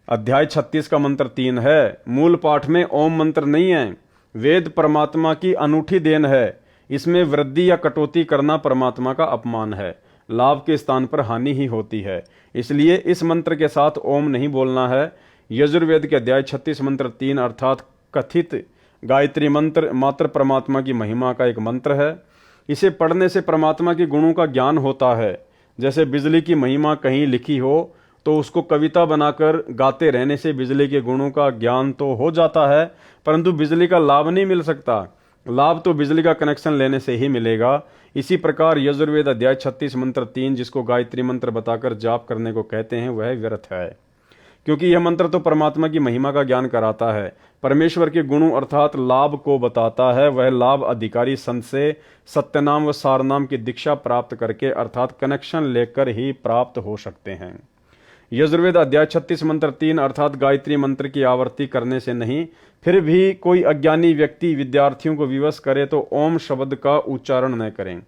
अध्याय 36 का मंत्र 3 है। मूल पाठ में ओम मंत्र नहीं है। वेद परमात्मा की अनूठी देन है, इसमें वृद्धि या कटौती करना परमात्मा का अपमान है। लाभ के स्थान पर हानि ही होती है, इसलिए इस मंत्र के साथ ओम नहीं बोलना है। यजुर्वेद के अध्याय 36 मंत्र 3 अर्थात कथित गायत्री मंत्र मात्र परमात्मा की महिमा का एक मंत्र है। इसे पढ़ने से परमात्मा के गुणों का ज्ञान होता है। जैसे बिजली की महिमा कहीं लिखी हो तो उसको कविता बनाकर गाते रहने से बिजली के गुणों का ज्ञान तो हो जाता है, परंतु बिजली का लाभ नहीं मिल सकता। लाभ तो बिजली का कनेक्शन लेने से ही मिलेगा। इसी प्रकार यजुर्वेद अध्याय 36 मंत्र 3 जिसको गायत्री मंत्र बताकर जाप करने को कहते हैं वह व्यर्थ है, क्योंकि यह मंत्र तो परमात्मा की महिमा का ज्ञान कराता है, परमेश्वर के गुणों अर्थात लाभ को बताता है। वह लाभ अधिकारी संत से सत्यनाम व सारनाम की दीक्षा प्राप्त करके अर्थात कनेक्शन लेकर ही प्राप्त हो सकते हैं। यजुर्वेद अध्याय 36 मंत्र 3 अर्थात गायत्री मंत्र की आवृत्ति करने से नहीं, फिर भी कोई अज्ञानी व्यक्ति विद्यार्थियों को विवश करे तो ओम शब्द का उच्चारण न करें।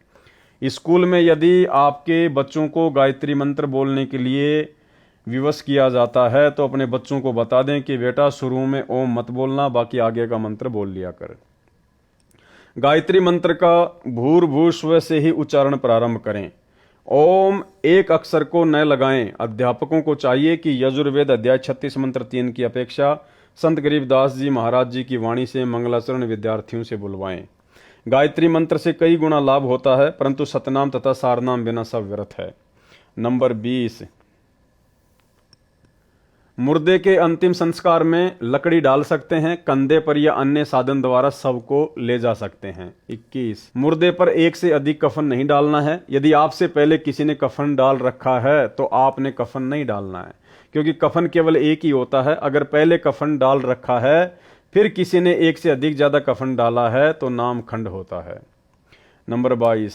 स्कूल में यदि आपके बच्चों को गायत्री मंत्र बोलने के लिए विवश किया जाता है तो अपने बच्चों को बता दें कि बेटा शुरू में ओम मत बोलना, बाकी आगे का मंत्र बोल लिया कर। गायत्री मंत्र का भूर्भुवस्सुवः से ही उच्चारण प्रारंभ करें। ओम एक अक्षर को न लगाएं। अध्यापकों को चाहिए कि यजुर्वेद अध्याय 36 मंत्र 3 की अपेक्षा संत गरीबदास जी महाराज जी की वाणी से मंगलाचरण विद्यार्थियों से बुलवाएं। गायत्री मंत्र से कई गुना लाभ होता है, परंतु सतनाम तथा सारनाम बिना सब व्यर्थ है। नंबर 20, मुर्दे के अंतिम संस्कार में लकड़ी डाल सकते हैं, कंधे पर या अन्य साधन द्वारा शव को ले जा सकते हैं। 21, मुर्दे पर एक से अधिक कफन नहीं डालना है। यदि आपसे पहले किसी ने कफन डाल रखा है तो आपने कफन नहीं डालना है, क्योंकि कफन केवल एक ही होता है। अगर पहले कफन डाल रखा है फिर किसी ने एक से अधिक ज्यादा कफन डाला है तो नाम खंड होता है। नंबर 22,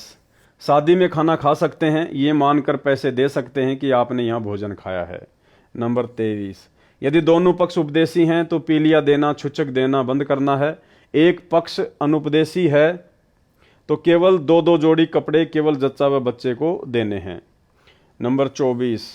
शादी में खाना खा सकते हैं, ये मानकर पैसे दे सकते हैं कि आपने यहाँ भोजन खाया है। नंबर 23, यदि दोनों पक्ष उपदेशी हैं तो पीलिया देना, छुचक देना बंद करना है। एक पक्ष अनुपदेशी है तो केवल 2-2 जोड़ी कपड़े केवल जच्चा व बच्चे को देने हैं। नंबर 24,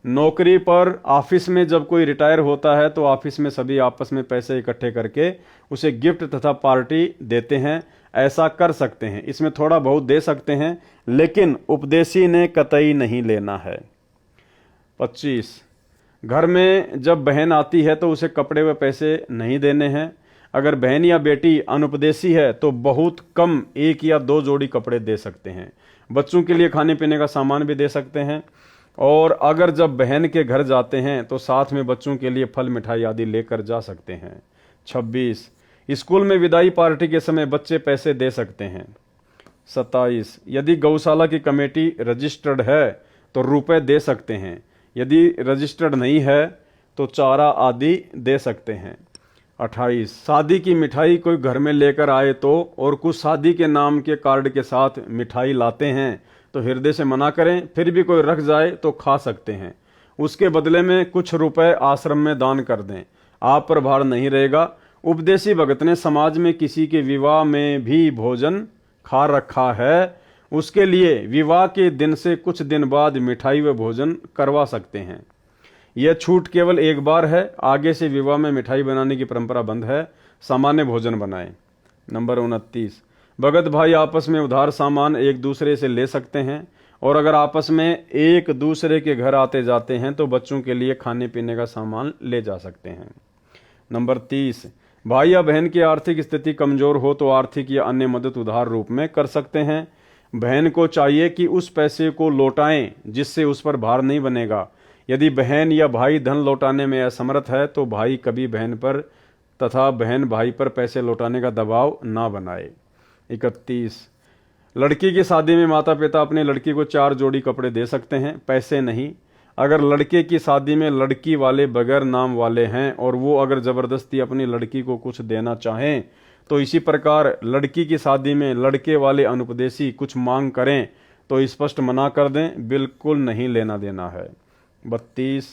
नौकरी पर ऑफिस में जब कोई रिटायर होता है तो ऑफिस में सभी आपस में पैसे इकट्ठे करके उसे गिफ्ट तथा पार्टी देते हैं। ऐसा कर सकते हैं, इसमें थोड़ा बहुत दे सकते हैं, लेकिन उपदेशी ने कतई नहीं लेना है। 25, घर में जब बहन आती है तो उसे कपड़े व पैसे नहीं देने हैं। अगर बहन या बेटी अनुपदेशी है तो बहुत कम 1 या 2 जोड़ी कपड़े दे सकते हैं। बच्चों के लिए खाने पीने का सामान भी दे सकते हैं। और अगर जब बहन के घर जाते हैं तो साथ में बच्चों के लिए फल मिठाई आदि लेकर जा सकते हैं। 26, स्कूल में विदाई पार्टी के समय बच्चे पैसे दे सकते हैं। 27, यदि गौशाला की कमेटी रजिस्टर्ड है तो रुपए दे सकते हैं। यदि रजिस्टर्ड नहीं है तो चारा आदि दे सकते हैं। 28, शादी की मिठाई कोई घर में लेकर आए तो और कुछ शादी के नाम के कार्ड के साथ मिठाई लाते हैं तो हृदय से मना करें। फिर भी कोई रख जाए तो खा सकते हैं। उसके बदले में कुछ रुपए आश्रम में दान कर दें, आप पर भार नहीं रहेगा। उपदेशी भगत ने समाज में किसी के विवाह में भी भोजन खा रखा है, उसके लिए विवाह के दिन से कुछ दिन बाद मिठाई व भोजन करवा सकते हैं। यह छूट केवल एक बार है, आगे से विवाह में मिठाई बनाने की परंपरा बंद है। सामान्य भोजन बनाएं। नंबर 29, भगत भाई आपस में उधार सामान एक दूसरे से ले सकते हैं, और अगर आपस में एक दूसरे के घर आते जाते हैं तो बच्चों के लिए खाने पीने का सामान ले जा सकते हैं। नंबर 30, भाई या बहन की आर्थिक स्थिति कमजोर हो तो आर्थिक या अन्य मदद उधार रूप में कर सकते हैं। बहन को चाहिए कि उस पैसे को लौटाएं जिससे उस पर भार नहीं बनेगा। यदि बहन या भाई धन लौटाने में असमर्थ है तो भाई कभी बहन पर तथा बहन भाई पर पैसे लौटाने का दबाव ना बनाए। 31, लड़की की शादी में माता पिता अपनी लड़की को 4 जोड़ी कपड़े दे सकते हैं, पैसे नहीं। अगर लड़के की शादी में लड़की वाले बगैर नाम वाले हैं और वो अगर जबरदस्ती अपनी लड़की को कुछ देना चाहें तो इसी प्रकार लड़की की शादी में लड़के वाले अनुपदेशी कुछ मांग करें तो स्पष्ट मना कर दें, बिल्कुल नहीं लेना देना है। 32,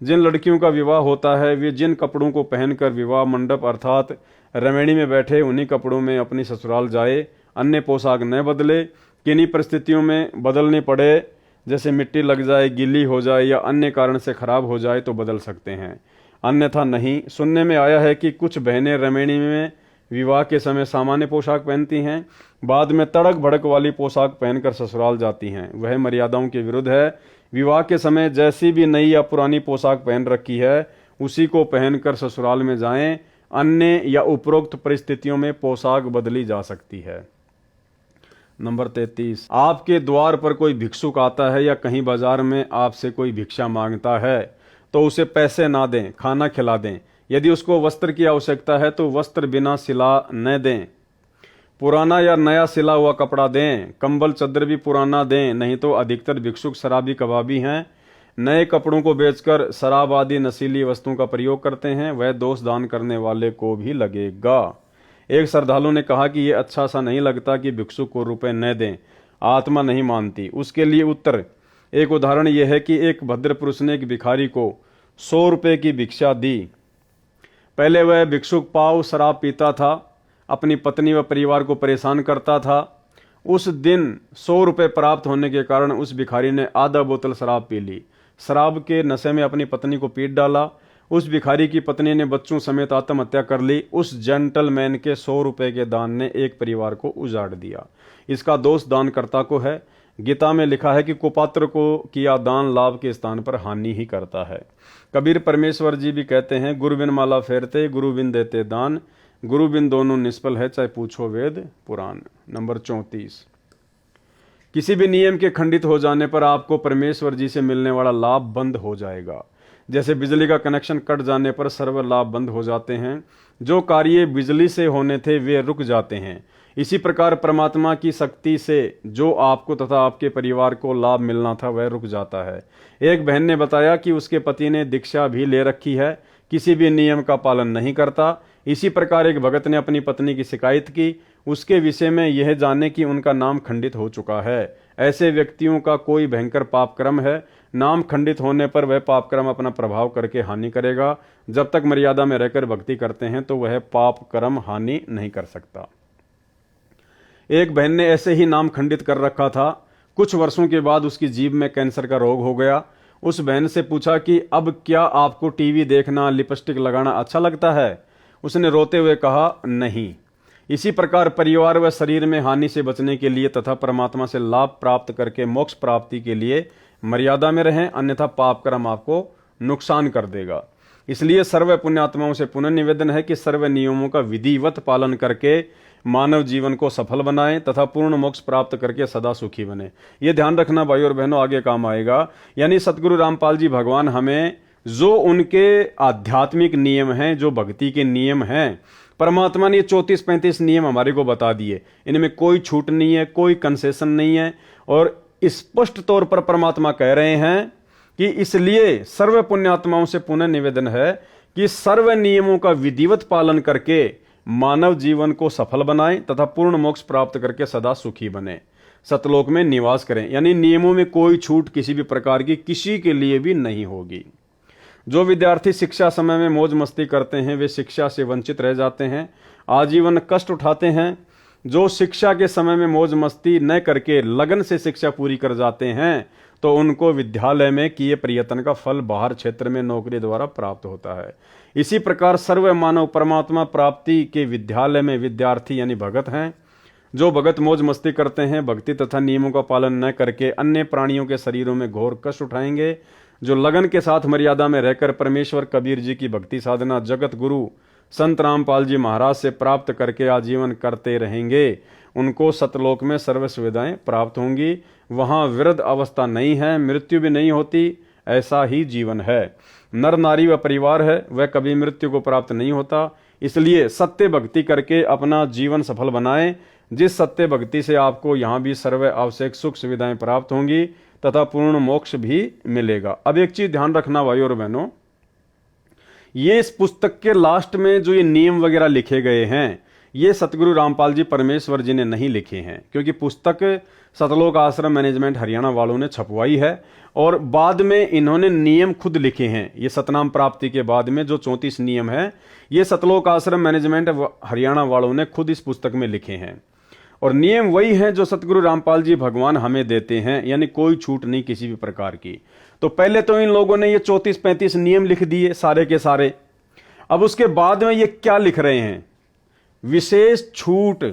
जिन लड़कियों का विवाह होता है वे जिन कपड़ों को पहनकर विवाह मंडप अर्थात रमणी में बैठे उन्हीं कपड़ों में अपनी ससुराल जाए, अन्य पोशाक न बदले। किन्हीं परिस्थितियों में बदलने पड़े, जैसे मिट्टी लग जाए, गीली हो जाए या अन्य कारण से खराब हो जाए तो बदल सकते हैं, अन्यथा नहीं। सुनने में आया है कि कुछ बहनें रमणी में विवाह के समय सामान्य पोशाक पहनती हैं, बाद में तड़क भड़क वाली पोशाक पहनकर ससुराल जाती हैं। वह मर्यादाओं के विरुद्ध है। विवाह के समय जैसी भी नई या पुरानी पोशाक पहन रखी है उसी को पहनकर ससुराल में जाएं, अन्य या उपरोक्त परिस्थितियों में पोशाक बदली जा सकती है। नंबर 33, आपके द्वार पर कोई भिक्षुक आता है या कहीं बाजार में आपसे कोई भिक्षा मांगता है तो उसे पैसे ना दें, खाना खिला दें। यदि उसको वस्त्र की आवश्यकता है तो वस्त्र बिना सिला न दें, पुराना या नया सिला हुआ कपड़ा दें। कंबल चद्दर भी पुराना दें, नहीं तो अधिकतर भिक्षुक शराबी कबाबी हैं, नए कपड़ों को बेचकर शराब आदि नशीली वस्तुओं का प्रयोग करते हैं, वह दोष दान करने वाले को भी लगेगा। एक श्रद्धालु ने कहा कि यह अच्छा सा नहीं लगता कि भिक्षुक को रुपए न दें, आत्मा नहीं मानती। उसके लिए उत्तर, एक उदाहरण यह है कि एक भद्र पुरुष ने एक भिखारी को 100 रुपए की भिक्षा दी। पहले वह भिक्षुक पाव शराब पीता था, अपनी पत्नी व परिवार को परेशान करता था। उस दिन 100 रुपए प्राप्त होने के कारण उस भिखारी ने आधा बोतल शराब पी ली। शराब के नशे में अपनी पत्नी को पीट डाला। उस भिखारी की पत्नी ने बच्चों समेत आत्महत्या कर ली। उस जेंटलमैन के 100 रुपए के दान ने एक परिवार को उजाड़ दिया। इसका दोष दानकर्ता को है। गीता में लिखा है कि कुपात्र को किया दान लाभ के स्थान पर हानि ही करता है। कबीर परमेश्वर जी भी कहते हैं, गुरु बिन माला फेरते, गुरु बिन देते दान, गुरु बिन दोनों निष्फल है, चाहे पूछो वेद पुराण। नंबर 34, किसी भी नियम के खंडित हो जाने पर आपको परमेश्वर जी से मिलने वाला लाभ बंद हो जाएगा। जैसे बिजली का कनेक्शन कट जाने पर सर्व लाभ बंद हो जाते हैं, जो कार्य बिजली से होने थे वे रुक जाते हैं। इसी प्रकार परमात्मा की शक्ति से जो आपको तथा आपके परिवार को लाभ मिलना था वह रुक जाता है। एक बहन ने बताया कि उसके पति ने दीक्षा भी ले रखी है, किसी भी नियम का पालन नहीं करता। इसी प्रकार एक भगत ने अपनी पत्नी की शिकायत की, उसके विषय में यह जाने कि उनका नाम खंडित हो चुका है। ऐसे व्यक्तियों का कोई भयंकर पाप कर्म है, नाम खंडित होने पर वह पाप कर्म अपना प्रभाव करके हानि करेगा। जब तक मर्यादा में रहकर भक्ति करते हैं तो वह पाप कर्म हानि नहीं कर सकता। एक बहन ने ऐसे ही नाम खंडित कर रखा था। कुछ वर्षों के बाद उसकी जीभ में कैंसर का रोग हो गया। उस बहन से पूछा कि अब क्या आपको टीवी देखना, लिपस्टिक लगाना अच्छा लगता है? उसने रोते हुए कहा, नहीं। इसी प्रकार परिवार व शरीर में हानि से बचने के लिए तथा परमात्मा से लाभ प्राप्त करके मोक्ष प्राप्ति के लिए मर्यादा में रहें, अन्यथा पाप कर्म आपको नुकसान कर देगा। इसलिए सर्व पुण्यात्माओं से पुनः निवेदन है कि सर्व नियमों का विधिवत पालन करके मानव जीवन को सफल बनाएं तथा पूर्ण मोक्ष प्राप्त करके सदा सुखी बने। ये ध्यान रखना भाई और बहनों, आगे काम आएगा। यानी सतगुरु रामपाल जी भगवान हमें जो उनके आध्यात्मिक नियम हैं, जो भक्ति के नियम हैं, परमात्मा ने 34-35 नियम हमारे को बता दिए। इनमें कोई छूट नहीं है, कोई कंसेशन नहीं है। और स्पष्ट तौर पर परमात्मा कह रहे हैं कि इसलिए सर्व पुण्यात्माओं से पुनः निवेदन है कि सर्व नियमों का विधिवत पालन करके मानव जीवन को सफल बनाएं तथा पूर्ण मोक्ष प्राप्त करके सदा सुखी बने, सतलोक में निवास करें। यानी नियमों में कोई छूट किसी भी प्रकार की किसी के लिए भी नहीं होगी। जो विद्यार्थी शिक्षा समय में मौज मस्ती करते हैं वे शिक्षा से वंचित रह जाते हैं, आजीवन कष्ट उठाते हैं। जो शिक्षा के समय में मौज मस्ती न करके लगन से शिक्षा पूरी कर जाते हैं तो उनको विद्यालय में किए प्रयत्न का फल बाहर क्षेत्र में नौकरी द्वारा प्राप्त होता है। इसी प्रकार सर्व मानव परमात्मा प्राप्ति के विद्यालय में विद्यार्थी यानी भगत हैं। जो भगत मौज मस्ती करते हैं, भक्ति तथा नियमों का पालन न करके अन्य प्राणियों के शरीरों में घोर कष्ट उठाएंगे। जो लगन के साथ मर्यादा में रहकर परमेश्वर कबीर जी की भक्ति साधना जगत गुरु संत रामपाल जी महाराज से प्राप्त करके आजीवन करते रहेंगे, उनको सतलोक में सर्व सुविधाएं प्राप्त होंगी। वहां वृद्ध अवस्था नहीं है, मृत्यु भी नहीं होती, ऐसा ही जीवन है। नर नारी व परिवार है, वह कभी मृत्यु को प्राप्त नहीं होता। इसलिए सत्य भक्ति करके अपना जीवन सफल बनाएं, जिस सत्य भक्ति से आपको यहाँ भी सर्व आवश्यक सुख सुविधाएं प्राप्त होंगी तथा पूर्ण मोक्ष भी मिलेगा। अब एक चीज ध्यान रखना भाई और बहनों, ये इस पुस्तक के लास्ट में जो ये नियम वगैरह लिखे गए हैं ये सतगुरु रामपाल जी परमेश्वर जी ने नहीं लिखे हैं, क्योंकि पुस्तक सतलोक आश्रम मैनेजमेंट हरियाणा वालों ने छपवाई है और बाद में इन्होंने नियम खुद लिखे हैं। ये सतनाम प्राप्ति के बाद में जो 34 नियम है ये सतलोक आश्रम मैनेजमेंट हरियाणा वालों ने खुद इस पुस्तक में लिखे हैं और नियम वही हैं जो सतगुरु रामपाल जी भगवान हमें देते हैं, यानी कोई छूट नहीं किसी भी प्रकार की। तो पहले तो इन लोगों ने ये 34-35 नियम लिख दिए सारे के सारे। अब उसके बाद में ये क्या लिख रहे हैं, विशेष छूट,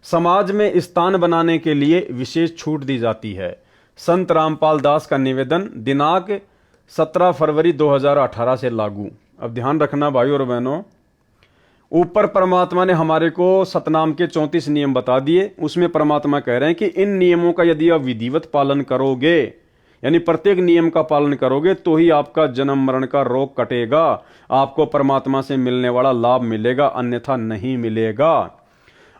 समाज में स्थान बनाने के लिए विशेष छूट दी जाती है। संत रामपाल दास का निवेदन दिनांक 17 फरवरी 2018 से लागू। अब ध्यान रखना भाई और बहनों, ऊपर परमात्मा ने हमारे को सतनाम के 34 नियम बता दिए। उसमें परमात्मा कह रहे हैं कि इन नियमों का यदि आप विधिवत पालन करोगे, यानी प्रत्येक नियम का पालन करोगे तो ही आपका जन्म मरण का रोग कटेगा, आपको परमात्मा से मिलने वाला लाभ मिलेगा, अन्यथा नहीं मिलेगा।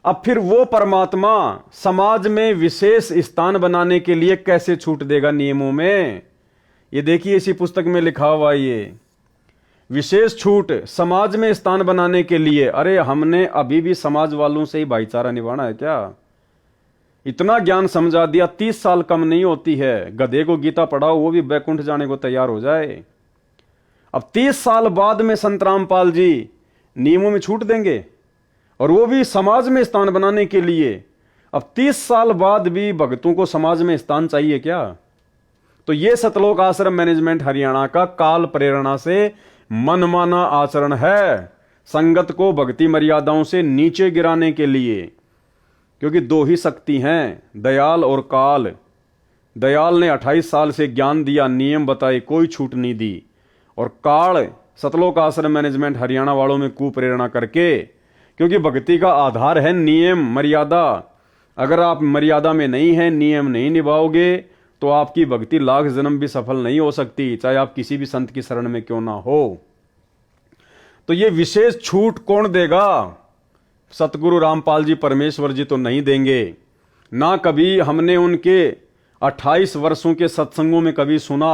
अब फिर वो परमात्मा समाज में विशेष स्थान बनाने के लिए कैसे छूट देगा नियमों में? ये देखिए इसी पुस्तक में लिखा हुआ ये विशेष छूट समाज में स्थान बनाने के लिए। अरे हमने अभी भी समाज वालों से ही भाईचारा निभाना है क्या? इतना ज्ञान समझा दिया, 30 साल कम नहीं होती है। गधे को गीता पढ़ाओ वो भी बैकुंठ जाने को तैयार हो जाए। अब 30 साल बाद में संत रामपाल जी नियमों में छूट देंगे और वो भी समाज में स्थान बनाने के लिए। अब 30 साल बाद भी भक्तों को समाज में स्थान चाहिए क्या? तो ये सतलोक आश्रम मैनेजमेंट हरियाणा का काल प्रेरणा से मनमाना आचरण है, संगत को भक्ति मर्यादाओं से नीचे गिराने के लिए। क्योंकि दो ही शक्ति हैं, दयाल और काल। दयाल ने 28 साल से ज्ञान दिया, नियम बताए, कोई छूट नहीं दी। और काल सतलोक आश्रम मैनेजमेंट हरियाणा वालों में कुप्रेरणा करके, क्योंकि भक्ति का आधार है नियम, मर्यादा। अगर आप मर्यादा में नहीं हैं, नियम नहीं निभाओगे, तो आपकी भक्ति लाख जन्म भी सफल नहीं हो सकती, चाहे आप किसी भी संत की शरण में क्यों ना हो। तो ये विशेष छूट कौन देगा? सतगुरु रामपाल जी परमेश्वर जी तो नहीं देंगे। ना कभी हमने उनके 28 वर्षों के सत्संगों में कभी सुना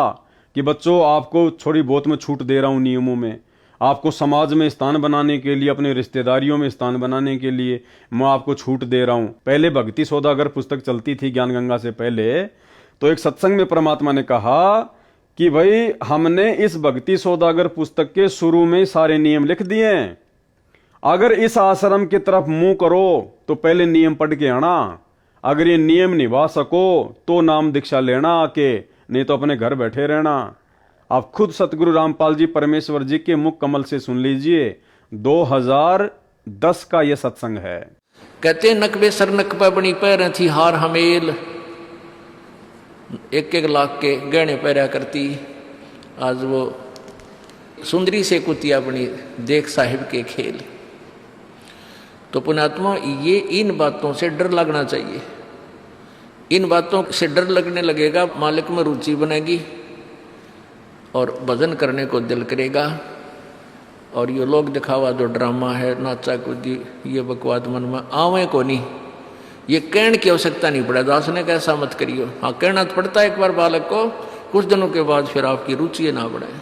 कि बच्चों आपको थोड़ी बहुत मैं छूट दे रहा हूं नियमों में, आपको समाज में स्थान बनाने के लिए, अपने रिश्तेदारियों में स्थान बनाने के लिए मैं आपको छूट दे रहा हूं। पहले भक्ति सौदागर पुस्तक चलती थी ज्ञान गंगा से पहले, तो एक सत्संग में परमात्मा ने कहा कि भाई हमने इस भक्ति सौदागर पुस्तक के शुरू में सारे नियम लिख दिए हैं, अगर इस आश्रम की तरफ मुंह करो तो पहले नियम पढ़ के आना, अगर ये नियम निभा सको तो नाम दीक्षा लेना आके, नहीं तो अपने घर बैठे रहना। आप खुद सतगुरु रामपाल जी परमेश्वर जी के मुख कमल से सुन लीजिए, 2010 का ये सत्संग है। कहते नकबे सर नकबा बनी पैर थी हार हमेल, 1-1 लाख के गहने पहरा करती, आज वो सुंदरी से कुतिया बनी देख साहिब के खेल। तो पुण्यात्मा, ये इन बातों से डर लगना चाहिए। इन बातों से डर लगने लगेगा, मालिक में रुचि बनेगी और भजन करने को दिल करेगा। और ये लोग दिखावा जो ड्रामा है, नाचा कूदी, ये बकवाद मन में आवे को नहीं, ये कहने की आवश्यकता नहीं पड़ा। दास ने कैसा मत करियो, हाँ कहना तो पड़ता है एक बार बालक को, कुछ दिनों के बाद फिर आपकी रुचि ना बढ़े।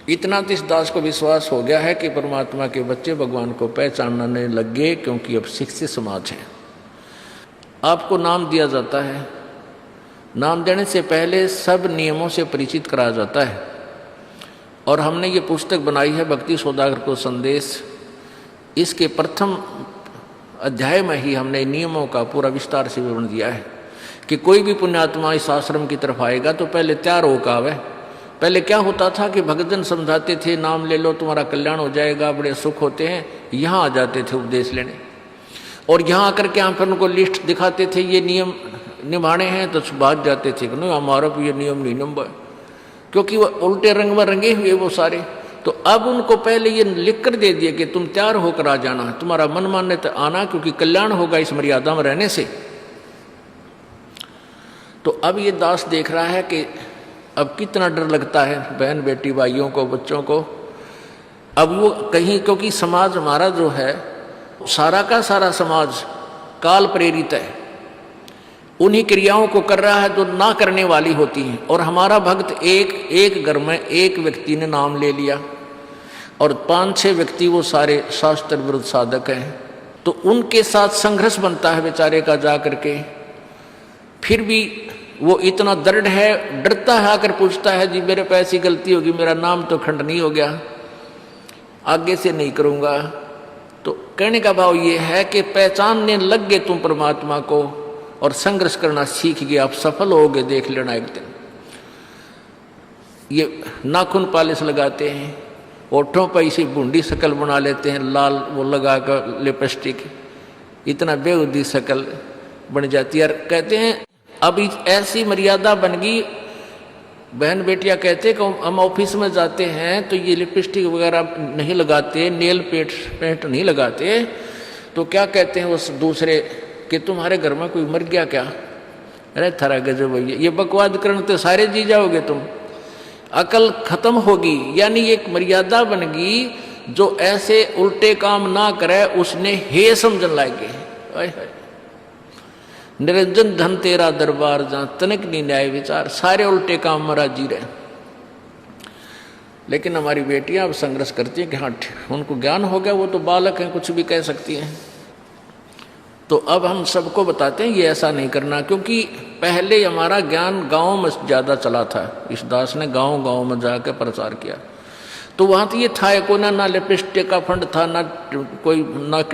इतना तो इस दास को विश्वास हो गया है कि परमात्मा के बच्चे भगवान को पहचानने लग गए, क्योंकि अब शिक्षित समाज है। आपको नाम दिया जाता है, नाम देने से पहले सब नियमों से परिचित कराया जाता है। और हमने ये पुस्तक बनाई है भक्ति सौदागर को संदेश, इसके प्रथम अध्याय में ही हमने नियमों का पूरा विस्तार से विवरण दिया है कि कोई भी पुण्यात्मा इस आश्रम की तरफ आएगा तो पहले तैयार होकर आवे। पहले क्या होता था कि भक्तजन समझाते थे, नाम ले लो तुम्हारा कल्याण हो जाएगा, बड़े सुख होते हैं, यहाँ आ जाते थे उपदेश लेने, और यहाँ आकर के हम फिर उनको लिस्ट दिखाते थे, ये नियम निभाने हैं, तो भाग जाते थे कि नहीं हमारा भी ये नियम नहीं निभा, क्योंकि वो उल्टे रंग में रंगे हुए वो सारे। तो अब उनको पहले ये लिख कर दे दिए कि तुम तैयार होकर आ जाना, तुम्हारा मन मानने तो आना, क्योंकि कल्याण होगा इस मर्यादा में रहने से। तो अब ये दास देख रहा है कि अब कितना डर लगता है बहन बेटी भाइयों को, बच्चों को। अब वो कहीं, क्योंकि समाज हमारा जो है, सारा का सारा समाज काल प्रेरित है, उन्हीं क्रियाओं को कर रहा है जो ना करने वाली होती हैं। और हमारा भक्त एक घर में एक व्यक्ति ने नाम ले लिया और 5-6 व्यक्ति वो सारे शास्त्र विरुद्ध साधक हैं, तो उनके साथ संघर्ष बनता है बेचारे का जा करके। फिर भी वो इतना दृढ़ है, डरता है, आकर पूछता है जी मेरे पे ऐसी गलती होगी, मेरा नाम तो खंडनीय हो गया, आगे से नहीं करूँगा। तो कहने का भाव ये है कि पहचानने लग गए तुम परमात्मा को और संघर्ष करना सीख गए, आप सफल होगे, देख लेना एक दिन। ये नाखून पालिश लगाते हैं, ओठों पर इसी बूंदी शक्ल बना लेते हैं, लाल वो लगा कर लिपस्टिक, इतना बेहुदी शक्ल बन जाती है। कहते हैं अब ऐसी मर्यादा बन गई, बहन बेटियां कहते कि हम ऑफिस में जाते हैं तो ये लिपस्टिक वगैरह नहीं लगाते, नेल पेंट नहीं लगाते, तो क्या कहते हैं उस दूसरे कि तुम्हारे घर में कोई मर गया क्या? अरे थारा गजब भैया, ये बकवाद करने तो सारे जी जाओगे तुम, अकल खत्म होगी। यानी एक मर्यादा बन गई, जो ऐसे उल्टे काम ना करे उसने हे समझन लागे। निरंजन धन तेरा दरबार जहाँ तनिक नहीं न्याय विचार, सारे उल्टे काम में राजी रहे। लेकिन हमारी बेटियां अब संघर्ष करती हैं कि हाँ उनको ज्ञान हो गया, वो तो बालक हैं, कुछ भी कह सकती हैं। तो अब हम सबको बताते हैं ये ऐसा नहीं करना, क्योंकि पहले हमारा ज्ञान गांव में ज़्यादा चला था। इस दास ने गांव में जाकर प्रचार किया, तो वहाँ तो ये था को ना लिपस्टिक का फंड था, ना कोई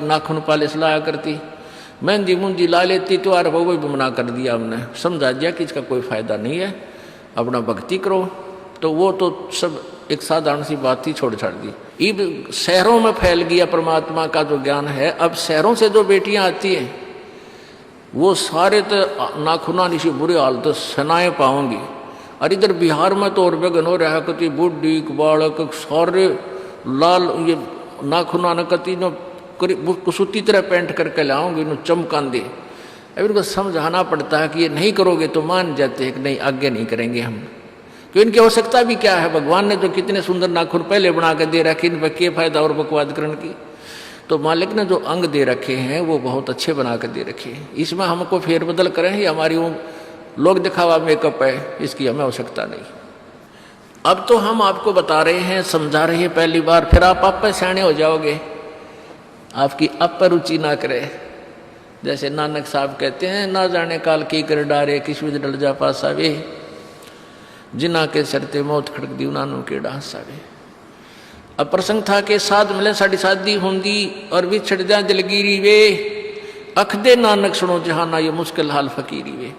नाखून पालिश लाया करती, मेहंदी मुंदी ला लेती, तो यार वो भी मना कर दिया हमने, समझा दिया कि इसका कोई फायदा नहीं है, अपना भक्ति करो। तो वो तो सब एक साधारण सी बात ही छोड़ छाड़ दी। अब शहरों में फैल गया परमात्मा का जो ज्ञान है। अब शहरों से जो बेटियां आती हैं, वो सारे तो नाखुना निशी बुरे हाल तो सनाए पाओगे। और इधर बिहार में तो और बेगन हो रहा है कति बुढ़ी बालक सारे लाल ये नाखुना न कति नो कुसूती तरह पेंट करके लाओगे नो चमकांदे। अब इनको समझाना पड़ता है कि ये नहीं करोगे तो मान जाते हैं कि नहीं आगे नहीं करेंगे हम, क्यों इनकी आवश्यकता भी क्या है। भगवान ने तो कितने सुंदर नाखून पहले बना के दे रखे, इन पर क्या फायदा और बकवाद करने की। तो मालिक ने जो अंग दे रखे हैं वो बहुत अच्छे बना के दे रखे हैं, इसमें हमको फेरबदल करें ही हमारी वो लोग दिखावा मेकअप है, इसकी हमें आवश्यकता नहीं। अब तो हम आपको बता रहे हैं, समझा रहे हैं पहली बार, फिर आप पे सियाने हो जाओगे, आपकी अब पर रुचि ना करे। जैसे नानक साहब कहते हैं, ना जाने काल की कर डारे किसी भी डल जा पासा वे, जिना के सरते मौत खड़क दी उन्होंने के डांसा वे। अब प्रसंग था कि साध मिले साड़ी शादी होंगी और भी छड़ जा दिलगिरी वे, अख दे नानक सुनो जहाना ये मुश्किल हाल फकीरी वे।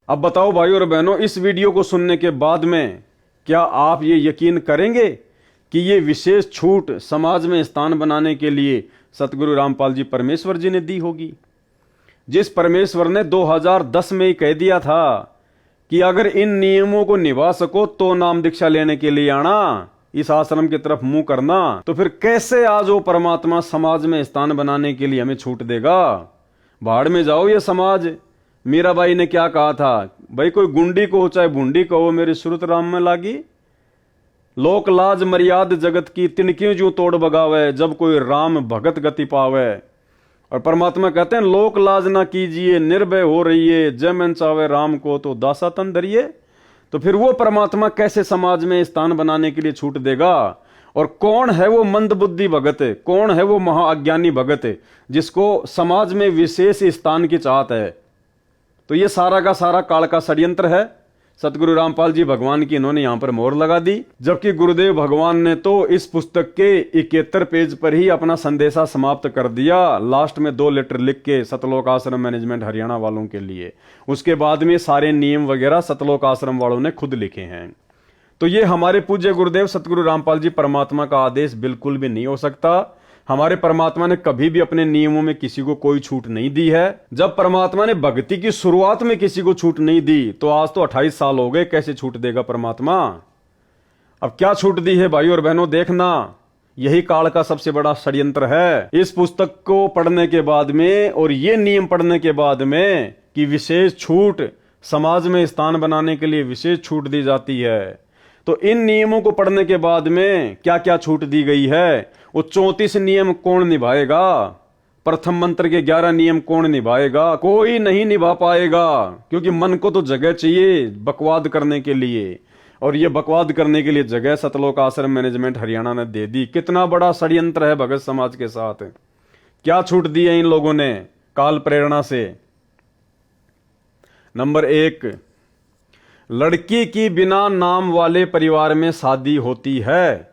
अब बताओ भाइयों और बहनों, इस वीडियो को सुनने के बाद में क्या आप ये यकीन करेंगे कि ये विशेष छूट समाज में स्थान बनाने के लिए सतगुरु रामपाल जी परमेश्वर जी ने दी होगी, जिस परमेश्वर ने 2010 में ही कह दिया था कि अगर इन नियमों को निभा सको तो नाम दीक्षा लेने के लिए आना, इस आश्रम की तरफ मुंह करना। तो फिर कैसे आज वो परमात्मा समाज में स्थान बनाने के लिए हमें छूट देगा? भाड़ में जाओ ये समाज। मीराबाई ने क्या कहा था, भाई कोई गुंडी को चाहे भूंडी कहो मेरी सुरत राम में लागी। लोक लाज मर्याद जगत की तिनकियों जो तोड़ बगावे, जब कोई राम भगत गति पावे। और परमात्मा कहते हैं लोक लाज ना कीजिए, निर्भय हो रहिए, जय मन चावे राम को तो दासा तन धरिए। तो फिर वो परमात्मा कैसे समाज में स्थान बनाने के लिए छूट देगा? और कौन है वो मंद बुद्धि भगत, कौन है वो महाअज्ञानी भगत जिसको समाज में विशेष स्थान की चाहत है? तो ये सारा का सारा काल का षड्यंत्र है। सतगुरु रामपाल जी भगवान की इन्होंने यहां पर मोहर लगा दी, जबकि गुरुदेव भगवान ने तो इस पुस्तक के 71 पेज पर ही अपना संदेशा समाप्त कर दिया, लास्ट में 2 लेटर लिख के सतलोक आश्रम मैनेजमेंट हरियाणा वालों के लिए। उसके बाद में सारे नियम वगैरह सतलोक आश्रम वालों ने खुद लिखे हैं। तो ये हमारे पूज्य गुरुदेव सतगुरु रामपाल जी परमात्मा का आदेश बिल्कुल भी नहीं हो सकता। हमारे परमात्मा ने कभी भी अपने नियमों में किसी को कोई छूट नहीं दी है। जब परमात्मा ने भक्ति की शुरुआत में किसी को छूट नहीं दी तो आज तो 28 साल हो गए, कैसे छूट देगा परमात्मा? अब क्या छूट दी है भाइयों और बहनों, देखना यही काल का सबसे बड़ा षड्यंत्र है। इस पुस्तक को पढ़ने के बाद में और ये नियम पढ़ने के बाद में कि विशेष छूट समाज में स्थान बनाने के लिए विशेष छूट दी जाती है, तो इन नियमों को पढ़ने के बाद में क्या क्या छूट दी गई है, वो 34 नियम कौन निभाएगा? प्रथम मंत्र के 11 नियम कौन निभाएगा? कोई नहीं निभा पाएगा, क्योंकि मन को तो जगह चाहिए बकवाद करने के लिए, और ये बकवाद करने के लिए जगह सतलोक आश्रम मैनेजमेंट हरियाणा ने दे दी। कितना बड़ा षड्यंत्र है भगत समाज के साथ। क्या छूट दी है इन लोगों ने काल प्रेरणा से? नंबर 1, लड़की की बिना नाम वाले परिवार में शादी होती है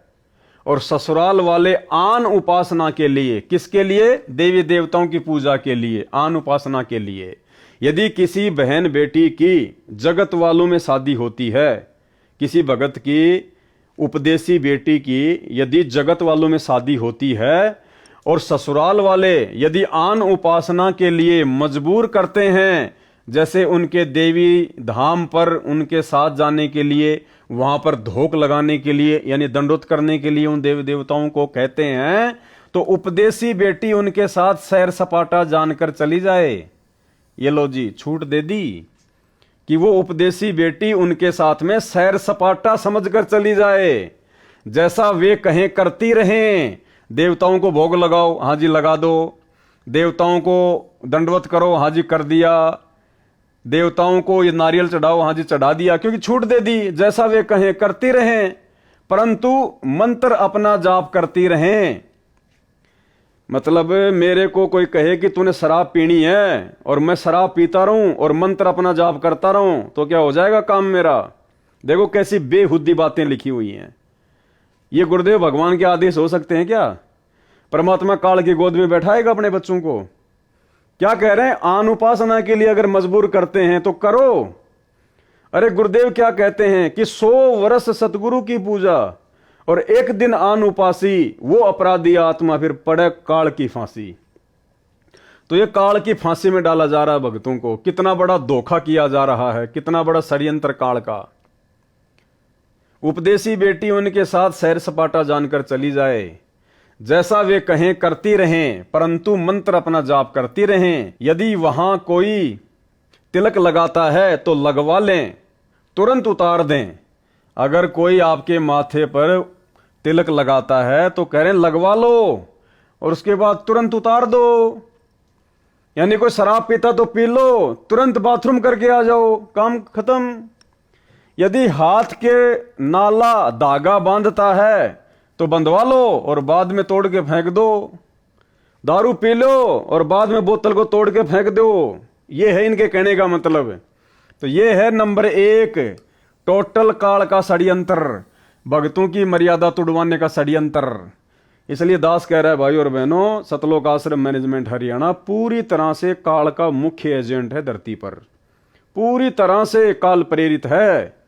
और ससुराल वाले आन उपासना के लिए, किसके लिए? देवी देवताओं की पूजा के लिए, आन उपासना के लिए। यदि किसी बहन बेटी की जगत वालों में शादी होती है, किसी भगत की उपदेशी बेटी की यदि जगत वालों में शादी होती है और ससुराल वाले यदि आन उपासना के लिए मजबूर करते हैं, जैसे उनके देवी धाम पर उनके साथ जाने के लिए, वहां पर धोख लगाने के लिए यानी दंडोत करने के लिए उन देवी देवताओं को कहते हैं, तो उपदेशी बेटी उनके साथ सैर सपाटा जानकर चली जाए। ये लो जी छूट दे दी कि वो उपदेशी बेटी उनके साथ में सैर सपाटा समझकर चली जाए, जैसा वे कहें करती रहें। देवताओं को भोग लगाओ, हाँ जी लगा दो। देवताओं को दंडवत करो, हाँ जी कर दिया। देवताओं को ये नारियल चढ़ाओ, हाँ जी चढ़ा दिया, क्योंकि छूट दे दी। जैसा वे कहें करती रहें, परंतु मंत्र अपना जाप करती रहें। मतलब मेरे को कोई कहे कि तूने शराब पीनी है और मैं शराब पीता रहूं और मंत्र अपना जाप करता रहूं, तो क्या हो जाएगा काम मेरा? देखो कैसी बेहुद्दी बातें लिखी हुई हैं। ये गुरुदेव भगवान के आदेश हो सकते हैं क्या? परमात्मा काल की गोद में बैठाएगा अपने बच्चों को? क्या कह रहे हैं? आन उपासना के लिए अगर मजबूर करते हैं तो करो। अरे गुरुदेव क्या कहते हैं कि 100 वर्ष सतगुरु की पूजा और एक दिन आन उपासी, वो अपराधी आत्मा फिर पड़े काल की फांसी। तो ये काल की फांसी में डाला जा रहा है भक्तों को। कितना बड़ा धोखा किया जा रहा है, कितना बड़ा षड्यंत्र काल का। उपदेशी बेटी उनके साथ सैर सपाटा जानकर चली जाए, जैसा वे कहें करती रहें, परंतु मंत्र अपना जाप करती रहें। यदि वहां कोई तिलक लगाता है तो लगवा लें, तुरंत उतार दें। अगर कोई आपके माथे पर तिलक लगाता है तो कह रहे हैं लगवा लो और उसके बाद तुरंत उतार दो। यानी कोई शराब पीता तो पी लो, तुरंत बाथरूम करके आ जाओ, काम खत्म। यदि हाथ के नाला धागा बांधता है तो बंधवा लो और बाद में तोड़ के फेंक दो। दारू पी लो और बाद में बोतल को तोड़ के फेंक दो। ये है इनके कहने का मतलब। तो ये है नंबर 1 टोटल काल का षड्यंत्र, भक्तों की मर्यादा तुड़वाने का षड्यंत्र। इसलिए दास कह रहा है भाई और बहनों, सतलोक आश्रम मैनेजमेंट हरियाणा पूरी तरह से काल का मुख्य एजेंट है धरती पर, पूरी तरह से काल प्रेरित है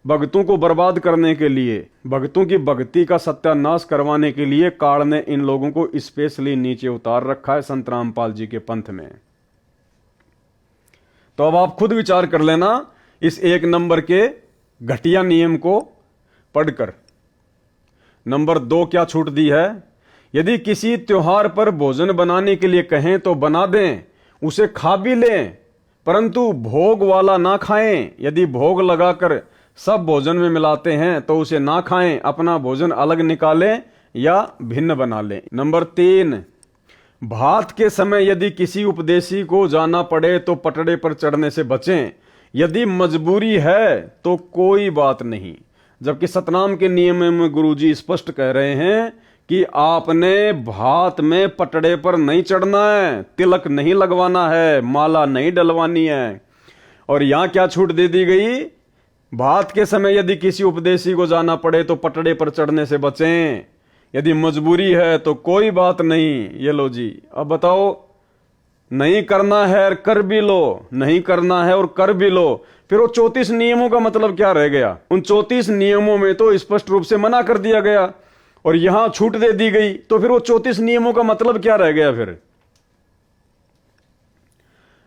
भक्तों को बर्बाद करने के लिए, भक्तों की भक्ति का सत्यानाश करवाने के लिए काल ने इन लोगों को स्पेशली नीचे उतार रखा है संत रामपाल जी के पंथ में। तो अब आप खुद विचार कर लेना इस 1 नंबर के घटिया नियम को पढ़कर। नंबर 2 क्या छूट दी है? यदि किसी त्योहार पर भोजन बनाने के लिए कहें तो बना दें, उसे खा भी लें, परंतु भोग वाला ना खाएं। यदि भोग लगाकर सब भोजन में मिलाते हैं तो उसे ना खाएं, अपना भोजन अलग निकालें या भिन्न बना लें। नंबर 3 भात के समय यदि किसी उपदेशी को जाना पड़े तो पटड़े पर चढ़ने से बचें। यदि मजबूरी है तो कोई बात नहीं। जबकि सतनाम के नियम में गुरुजी स्पष्ट कह रहे हैं कि आपने भात में पटड़े पर नहीं चढ़ना है, तिलक नहीं लगवाना है, माला नहीं डलवानी है। और यहां क्या छूट दे दी गई? भात के समय यदि किसी उपदेशी को जाना पड़े तो पटड़े पर चढ़ने से बचें। यदि मजबूरी है तो कोई बात नहीं। ये लो जी, अब बताओ, नहीं करना है और कर भी लो, नहीं करना है और कर भी लो, फिर वो 34 नियमों का मतलब क्या रह गया? उन 34 नियमों में तो स्पष्ट रूप से मना कर दिया गया और यहां छूट दे दी गई, तो फिर वो 34 नियमों का मतलब क्या रह गया फिर?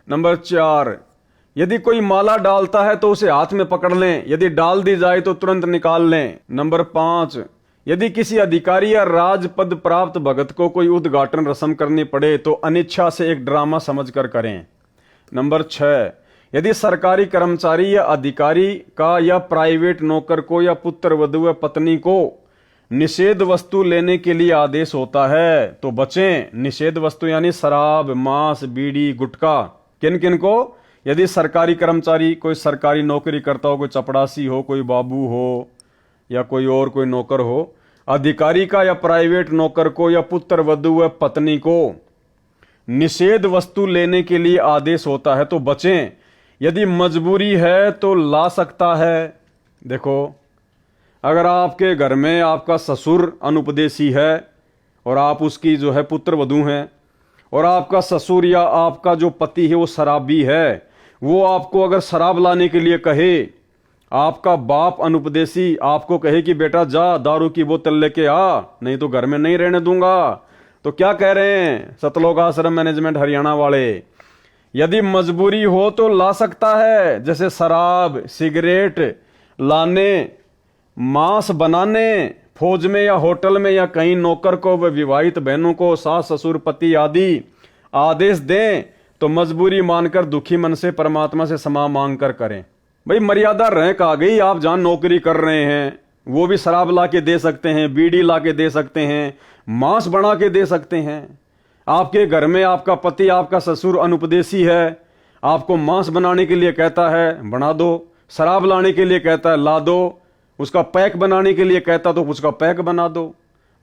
नंबर 4 यदि कोई माला डालता है तो उसे हाथ में पकड़ लें, यदि डाल दी जाए तो तुरंत निकाल लें। नंबर 5 यदि किसी अधिकारी या राजपद प्राप्त भगत को कोई उद्घाटन रस्म करनी पड़े तो अनिच्छा से एक ड्रामा समझकर करें। नंबर 6 यदि सरकारी कर्मचारी या अधिकारी का या प्राइवेट नौकर को या पुत्र वधू या पत्नी को निषेध वस्तु लेने के लिए आदेश होता है तो बचें। निषेध वस्तु यानी शराब, मांस, बीड़ी, गुटखा। किन किन को? यदि सरकारी कर्मचारी, कोई सरकारी नौकरी करता हो, कोई चपड़ासी हो, कोई बाबू हो या कोई और कोई नौकर हो, अधिकारी का या प्राइवेट नौकर को या पुत्र वधू या पत्नी को निषेध वस्तु लेने के लिए आदेश होता है तो बचें। यदि मजबूरी है तो ला सकता है। देखो, अगर आपके घर में आपका ससुर अनुपदेशी है और आप उसकी जो है पुत्र वधू हैं और आपका ससुर या आपका जो पति है वो शराबी है, वो आपको अगर शराब लाने के लिए कहे, आपका बाप अनुपदेशी आपको कहे कि बेटा जा दारू की बोतल लेके आ, नहीं तो घर में नहीं रहने दूंगा, तो क्या कह रहे हैं सतलोक आश्रम मैनेजमेंट हरियाणा वाले? यदि मजबूरी हो तो ला सकता है, जैसे शराब, सिगरेट लाने, मांस बनाने, फौज में या होटल में या कहीं नौकर को व विवाहित बहनों को सास ससुर पति आदि आदेश दें तो मजबूरी मानकर दुखी मन से परमात्मा से क्षमा मांग कर करें। भाई मर्यादा रैंक आ गई। आप जहां नौकरी कर रहे हैं वो भी शराब ला के दे सकते हैं, बीड़ी ला के दे सकते हैं, मांस बना के दे सकते हैं। आपके घर में आपका पति, आपका ससुर अनुपदेशी है, आपको मांस बनाने के लिए कहता है बना दो, शराब लाने के लिए कहता है ला दो, उसका पैक बनाने के लिए कहता तो उसका पैक बना दो,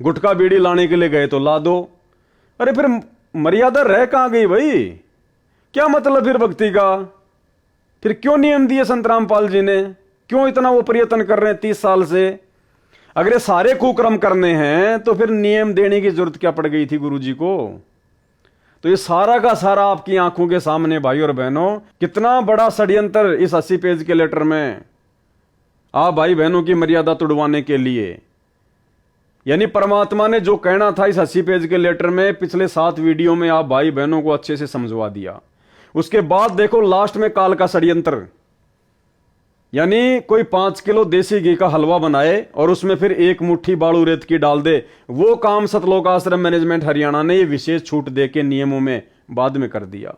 गुटखा बीड़ी लाने के लिए गए तो ला दो। अरे फिर मर्यादा रह कहां गई भाई? क्या मतलब फिर भक्ति का? फिर क्यों नियम दिए संत रामपाल जी ने? क्यों इतना वो प्रयत्न कर रहे हैं 30 साल से? अगर ये सारे कुकर्म करने हैं तो फिर नियम देने की जरूरत क्या पड़ गई थी गुरुजी को? तो ये सारा का सारा आपकी आंखों के सामने भाई और बहनों, कितना बड़ा षड्यंत्र इस 80 पेज के लेटर में। आप भाई बहनों की मर्यादा तुड़वाने के लिए यानी परमात्मा ने जो कहना था इस 80 पेज के लेटर में पिछले 7 वीडियो में आप भाई बहनों को अच्छे से समझवा दिया। उसके बाद देखो लास्ट में काल का षड्यंत्र, यानी कोई 5 किलो देसी घी का हलवा बनाए और उसमें फिर 1 मुट्ठी बालू रेत की डाल दे। वो काम सतलोक आश्रम मैनेजमेंट हरियाणा ने ये विशेष छूट दे के नियमों में बाद में कर दिया।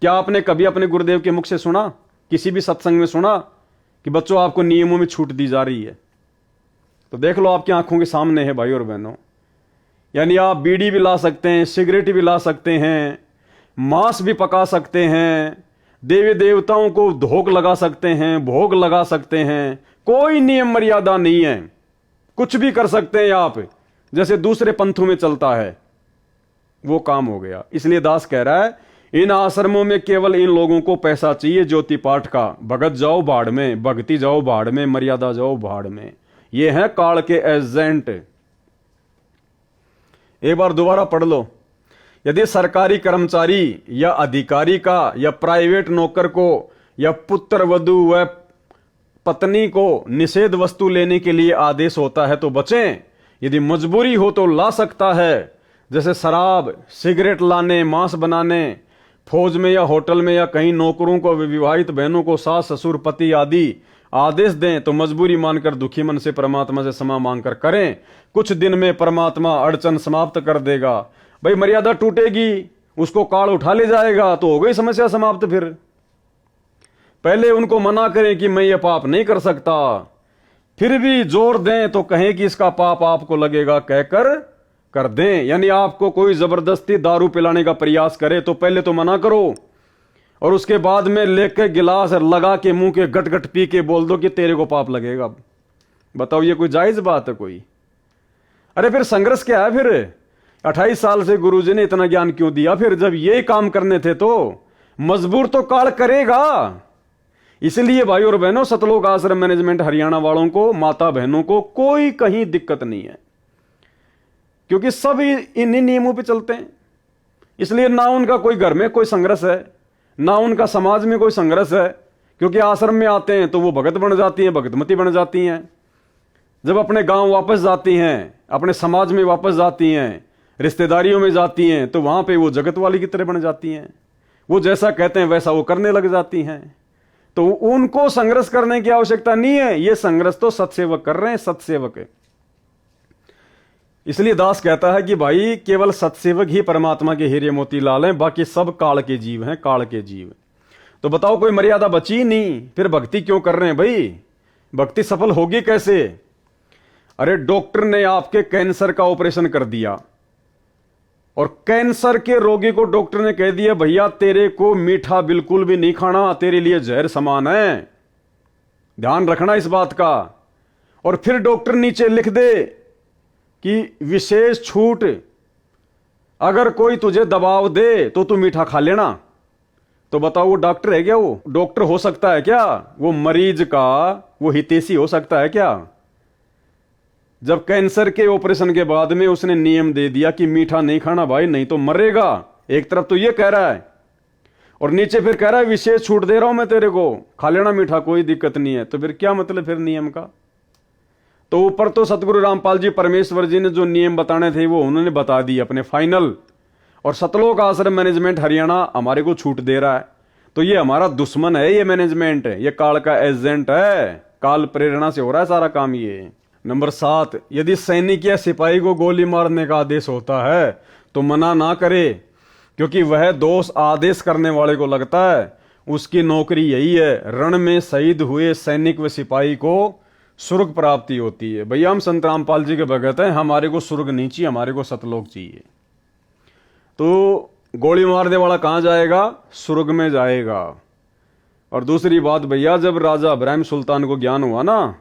क्या आपने कभी अपने गुरुदेव के मुख से सुना, किसी भी सत्संग में सुना कि बच्चों आपको नियमों में छूट दी जा रही है? तो देख लो, आपकी आंखों के सामने है भाई और बहनों। यानी आप बीड़ी भी ला सकते हैं, सिगरेट भी ला सकते हैं, मांस भी पका सकते हैं, देवी देवताओं को धोख लगा सकते हैं, भोग लगा सकते हैं, कोई नियम मर्यादा नहीं है, कुछ भी कर सकते हैं आप, जैसे दूसरे पंथों में चलता है वो काम हो गया। इसलिए दास कह रहा है इन आश्रमों में केवल इन लोगों को पैसा चाहिए ज्योति पाठ का, भगत जाओ भाड़ में, भक्ति जाओ भाड़ में, मर्यादा जाओ भाड़ में। ये है काल के एजेंट। एक बार दोबारा पढ़ लो। यदि सरकारी कर्मचारी या अधिकारी का या प्राइवेट नौकर को या पुत्र वधू व पत्नी को निषेध वस्तु लेने के लिए आदेश होता है तो बचें। यदि मजबूरी हो तो ला सकता है, जैसे शराब, सिगरेट लाने, मांस बनाने, फौज में या होटल में या कहीं नौकरों को, विवाहित बहनों को सास ससुर पति आदि आदेश दें तो मजबूरी मानकर दुखी मन से परमात्मा से क्षमा मांगकर करें। कुछ दिन में परमात्मा अड़चन समाप्त कर देगा। भाई मर्यादा टूटेगी, उसको काल उठा ले जाएगा तो हो गई समस्या समाप्त। फिर पहले उनको मना करें कि मैं ये पाप नहीं कर सकता, फिर भी जोर दें तो कहें कि इसका पाप आपको लगेगा, कहकर कर दें। यानी आपको कोई जबरदस्ती दारू पिलाने का प्रयास करे तो पहले तो मना करो और उसके बाद में लेके गिलास लगा के मुंह के गट गट पी के बोल दो कि तेरे को पाप लगेगा। बताओ ये कोई जायज बात है कोई? अरे फिर संघर्ष क्या है? फिर 28 साल से गुरुजी ने इतना ज्ञान क्यों दिया? फिर जब ये काम करने थे तो मजबूर तो काल करेगा। इसलिए भाई और बहनों, सतलोक आश्रम मैनेजमेंट हरियाणा वालों को, माता बहनों को कोई कहीं दिक्कत नहीं है, क्योंकि सब इन्हीं नियमों पे चलते हैं। इसलिए ना उनका कोई घर में कोई संघर्ष है, ना उनका समाज में कोई संघर्ष है, क्योंकि आश्रम में आते हैं तो वो भगत बन जाती हैं, भगतमती बन जाती हैं। जब अपने गांव वापस जाती हैं, अपने समाज में वापस जाती हैं, रिश्तेदारियों में जाती हैं, तो वहां पे वो जगत वाली की तरह बन जाती हैं। वो जैसा कहते हैं वैसा वो करने लग जाती हैं। तो उनको संघर्ष करने की आवश्यकता नहीं है। ये संघर्ष तो सत्सेवक कर रहे हैं, सत्सेवक है। इसलिए दास कहता है कि भाई केवल सत्सेवक ही परमात्मा के हीरे मोती लाल हैं, बाकी सब काल के जीव हैं, काल के जीव। तो बताओ कोई मर्यादा बची नहीं, फिर भक्ति क्यों कर रहे हैं भाई? भक्ति सफल होगी कैसे? अरे डॉक्टर ने आपके कैंसर का ऑपरेशन कर दिया और कैंसर के रोगी को डॉक्टर ने कह दिया भैया तेरे को मीठा बिल्कुल भी नहीं खाना, तेरे लिए जहर समान है, ध्यान रखना इस बात का। और फिर डॉक्टर नीचे लिख दे कि विशेष छूट, अगर कोई तुझे दबाव दे तो तू मीठा खा लेना। तो बताओ वो डॉक्टर है क्या? वो डॉक्टर हो सकता है क्या? वो मरीज का वो हितैषी हो सकता है क्या? जब कैंसर के ऑपरेशन के बाद में उसने नियम दे दिया कि मीठा नहीं खाना भाई, नहीं तो मरेगा। एक तरफ तो ये कह रहा है और नीचे फिर कह रहा है विशेष छूट दे रहा हूं मैं तेरे को, खा लेना मीठा, कोई दिक्कत नहीं है। तो फिर क्या मतलब फिर नियम का? तो ऊपर तो सतगुरु रामपाल जी परमेश्वर जी ने जो नियम बताने थे वो उन्होंने बता दिए अपने फाइनल, और सतलोक आश्रम मैनेजमेंट हरियाणा हमारे को छूट दे रहा है। तो ये हमारा दुश्मन है, ये मैनेजमेंट है, ये काल का एजेंट है, काल प्रेरणा से हो रहा है सारा काम ये। नंबर 7, यदि सैनिक या सिपाही को गोली मारने का आदेश होता है तो मना ना करे, क्योंकि वह दोष आदेश करने वाले को लगता है। उसकी नौकरी यही है, रण में शहीद हुए सैनिक व सिपाही को स्वर्ग प्राप्ति होती है। भैया हम संत रामपाल जी के भगत हैं, हमारे को स्वर्ग नहीं चाहिए, हमारे को सतलोक चाहिए। तो गोली मारने वाला कहां जाएगा? स्वर्ग में जाएगा। और दूसरी बात भैया, जब राजा इब्राहिम सुल्तान को ज्ञान हुआ ना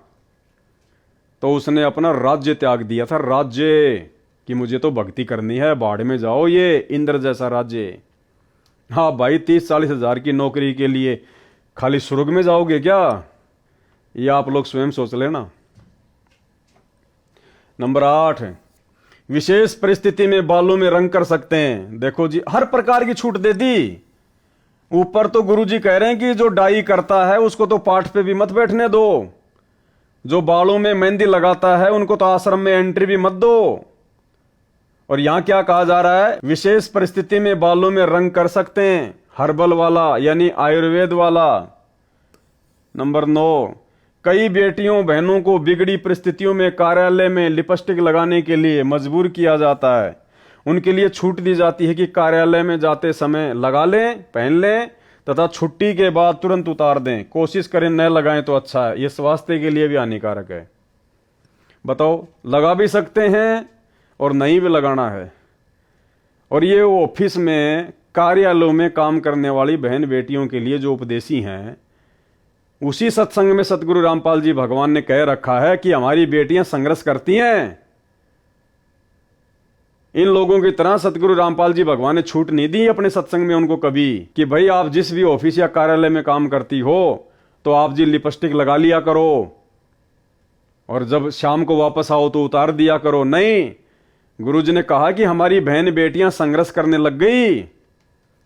तो उसने अपना राज्य त्याग दिया था, राज्य कि मुझे तो भक्ति करनी है, बाढ़ में जाओ, ये इंद्र जैसा राज्य। हाँ भाई 30-40 हजार की नौकरी के लिए खाली स्वर्ग में जाओगे क्या? ये आप लोग स्वयं सोच लेना। नंबर 8, विशेष परिस्थिति में बालों में रंग कर सकते हैं। देखो जी, हर प्रकार की छूट दे दी। ऊपर तो गुरुजी कह रहे हैं कि जो डाई करता है उसको तो पाठ पे भी मत बैठने दो, जो बालों में मेहंदी लगाता है उनको तो आश्रम में एंट्री भी मत दो। और यहां क्या कहा जा रहा है, विशेष परिस्थिति में बालों में रंग कर सकते हैं, हर्बल वाला यानी आयुर्वेद वाला। नंबर 9, कई बेटियों बहनों को बिगड़ी परिस्थितियों में कार्यालय में लिपस्टिक लगाने के लिए मजबूर किया जाता है। उनके लिए छूट दी जाती है कि कार्यालय में जाते समय लगा लें, पहन लें तथा छुट्टी के बाद तुरंत उतार दें। कोशिश करें न लगाएं तो अच्छा है, यह स्वास्थ्य के लिए भी हानिकारक है। बताओ, लगा भी सकते हैं और नहीं भी लगाना है। और ये ऑफिस में कार्यालयों में काम करने वाली बहन बेटियों के लिए जो उपदेशी हैं, उसी सत्संग में सतगुरु रामपाल जी भगवान ने कह रखा है कि हमारी बेटियां संघर्ष करती हैं। इन लोगों की तरह सतगुरु रामपाल जी भगवान ने छूट नहीं दी अपने सत्संग में उनको कभी कि भाई आप जिस भी ऑफिस या कार्यालय में काम करती हो तो आप जी लिपस्टिक लगा लिया करो और जब शाम को वापस आओ तो उतार दिया करो। नहीं, गुरुजी ने कहा कि हमारी बहन बेटियां संघर्ष करने लग गई।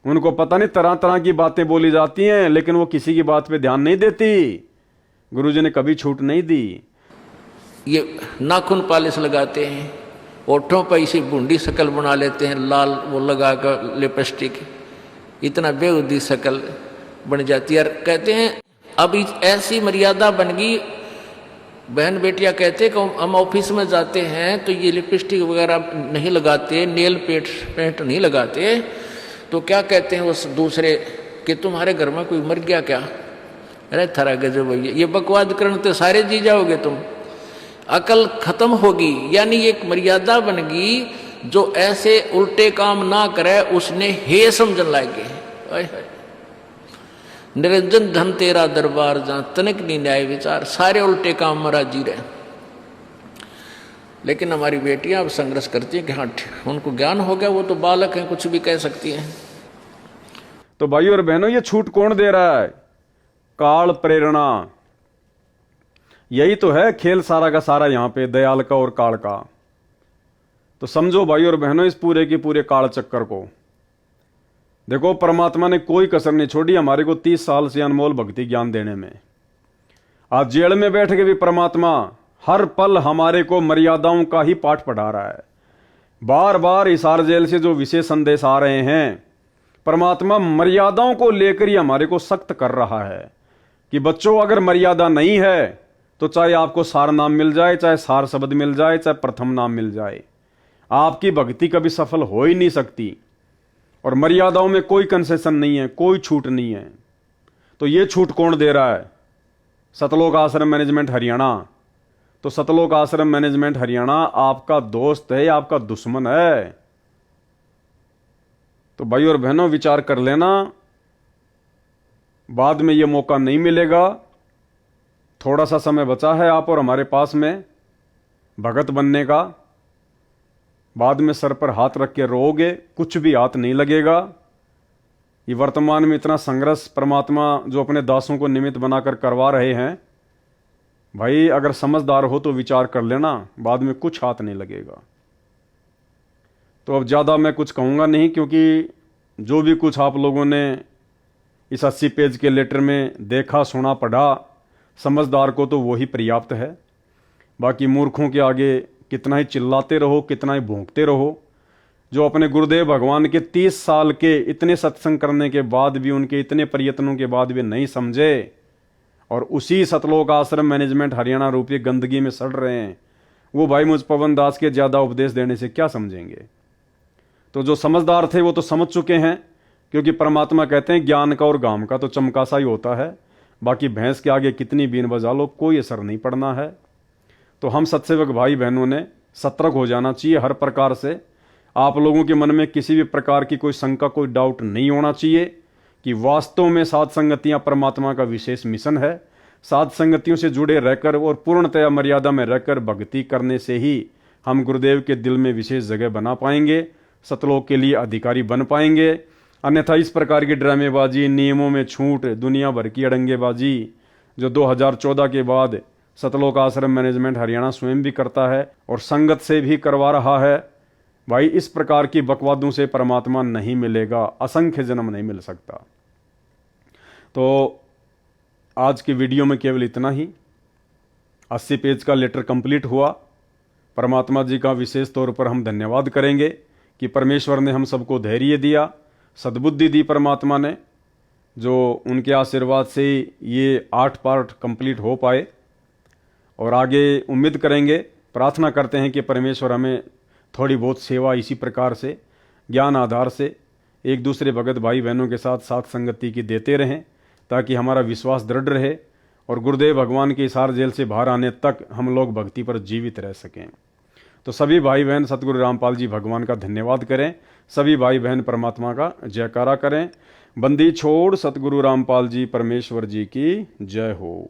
उनको पता नहीं तरह तरह की बातें बोली जाती हैं, लेकिन वो किसी की बात पे ध्यान नहीं देती। गुरुजी ने कभी छूट नहीं दी। ये नाखून पालिश लगाते हैं, ओठों पर इसी बूंदी शक्ल बना लेते हैं, लाल वो लगा कर लिपस्टिक, इतना बेहुदी शक्ल बन जाती है। कहते हैं अब ऐसी मर्यादा बन गई, बहन बेटियां कहते हैं कि हम ऑफिस में जाते हैं तो ये लिपस्टिक वगैरह नहीं लगाते, नेल पेंट नहीं लगाते, तो क्या कहते हैं उस दूसरे कि तुम्हारे घर में कोई मर गया क्या? अरे थारा गजब भैया, ये बकवाद करने तो सारे जी जाओगे तुम, अकल खत्म होगी। यानी एक मर्यादा बन गई, जो ऐसे उल्टे काम ना करे उसने हे समझन लागे। निरंजन धन तेरा दरबार जहां तनिक नहीं न्याय विचार, सारे उल्टे काम महाराज जी रहे। लेकिन हमारी बेटियां अब संघर्ष करती हैं कि हाँ उनको ज्ञान हो गया, वो तो बालक हैं, कुछ भी कह सकती हैं। तो भाइयों और बहनों, ये छूट कौन दे रहा है? काल प्रेरणा। यही तो है खेल सारा का सारा यहां पे, दयाल का और काल का। तो समझो भाइयों और बहनों इस पूरे के पूरे काल चक्कर को। देखो, परमात्मा ने कोई कसर नहीं छोड़ी हमारे को 30 साल से अनमोल भक्ति ज्ञान देने में। आज जेल में बैठ के भी परमात्मा हर पल हमारे को मर्यादाओं का ही पाठ पढ़ा रहा है। बार बार हिसार जेल से जो विशेष संदेश आ रहे हैं, परमात्मा मर्यादाओं को लेकर ही हमारे को सख्त कर रहा है कि बच्चों, अगर मर्यादा नहीं है तो चाहे आपको सार नाम मिल जाए, चाहे सार शब्द मिल जाए, चाहे प्रथम नाम मिल जाए, आपकी भक्ति कभी सफल हो ही नहीं सकती। और मर्यादाओं में कोई कंसेशन नहीं है, कोई छूट नहीं है। तो ये छूट कौन दे रहा है? सतलोक आश्रम मैनेजमेंट हरियाणा। तो सतलोक आश्रम मैनेजमेंट हरियाणा आपका दोस्त है, आपका दुश्मन है? तो भाई और बहनों, विचार कर लेना, बाद में यह मौका नहीं मिलेगा। थोड़ा सा समय बचा है आप और हमारे पास में भगत बनने का। बाद में सर पर हाथ रख के रोओगे, कुछ भी हाथ नहीं लगेगा। ये वर्तमान में इतना संघर्ष परमात्मा जो अपने दासों को निमित्त बनाकर करवा रहे हैं, भाई अगर समझदार हो तो विचार कर लेना, बाद में कुछ हाथ नहीं लगेगा। तो अब ज़्यादा मैं कुछ कहूँगा नहीं, क्योंकि जो भी कुछ आप लोगों ने इस 80 पेज के लेटर में देखा, सुना, पढ़ा, समझदार को तो वही पर्याप्त है। बाकी मूर्खों के आगे कितना ही चिल्लाते रहो, कितना ही भौंकते रहो। जो अपने गुरुदेव भगवान के 30 साल के इतने सत्संग करने के बाद भी, उनके इतने प्रयत्नों के बाद भी नहीं समझे और उसी सतलोक आश्रम मैनेजमेंट हरियाणा रूपी गंदगी में सड़ रहे हैं, वो भाई मुझ पवन दास के ज़्यादा उपदेश देने से क्या समझेंगे? तो जो समझदार थे वो तो समझ चुके हैं, क्योंकि परमात्मा कहते हैं ज्ञान का और गाम का तो चमका सा ही होता है, बाकी भैंस के आगे कितनी बीन बजा लो कोई असर नहीं पड़ना है। तो हम सत्सेवक भाई बहनों ने सतर्क हो जाना चाहिए हर प्रकार से। आप लोगों के मन में किसी भी प्रकार की कोई शंका, कोई डाउट नहीं होना चाहिए कि वास्तव में साध संगतियां परमात्मा का विशेष मिशन है। साध संगतियों से जुड़े रहकर और पूर्णतया मर्यादा में रहकर भक्ति करने से ही हम गुरुदेव के दिल में विशेष जगह बना पाएंगे, सतलोक के लिए अधिकारी बन पाएंगे। अन्यथा इस प्रकार की ड्रामेबाजी, नियमों में छूट, दुनिया भर की अड़ंगेबाजी जो 2014 के बाद सतलोक आश्रम मैनेजमेंट हरियाणा स्वयं भी करता है और संगत से भी करवा रहा है, भाई इस प्रकार की बकवादों से परमात्मा नहीं मिलेगा, असंख्य जन्म नहीं मिल सकता। तो आज की वीडियो में केवल इतना ही। 80 पेज का लेटर कंप्लीट हुआ। परमात्मा जी का विशेष तौर पर हम धन्यवाद करेंगे कि परमेश्वर ने हम सबको धैर्य दिया, सद्बुद्धि दी परमात्मा ने, जो उनके आशीर्वाद से ये 8 पार्ट कंप्लीट हो पाए। और आगे उम्मीद करेंगे, प्रार्थना करते हैं कि परमेश्वर हमें थोड़ी बहुत सेवा इसी प्रकार से ज्ञान आधार से एक दूसरे भगत भाई बहनों के साथ साथ संगति की देते रहें, ताकि हमारा विश्वास दृढ़ रहे और गुरुदेव भगवान के हिसार जेल से बाहर आने तक हम लोग भक्ति पर जीवित रह सकें। तो सभी भाई बहन सतगुरु रामपाल जी भगवान का धन्यवाद करें, सभी भाई बहन परमात्मा का जयकारा करें। बंदी छोड़ सतगुरु रामपाल जी परमेश्वर जी की जय हो।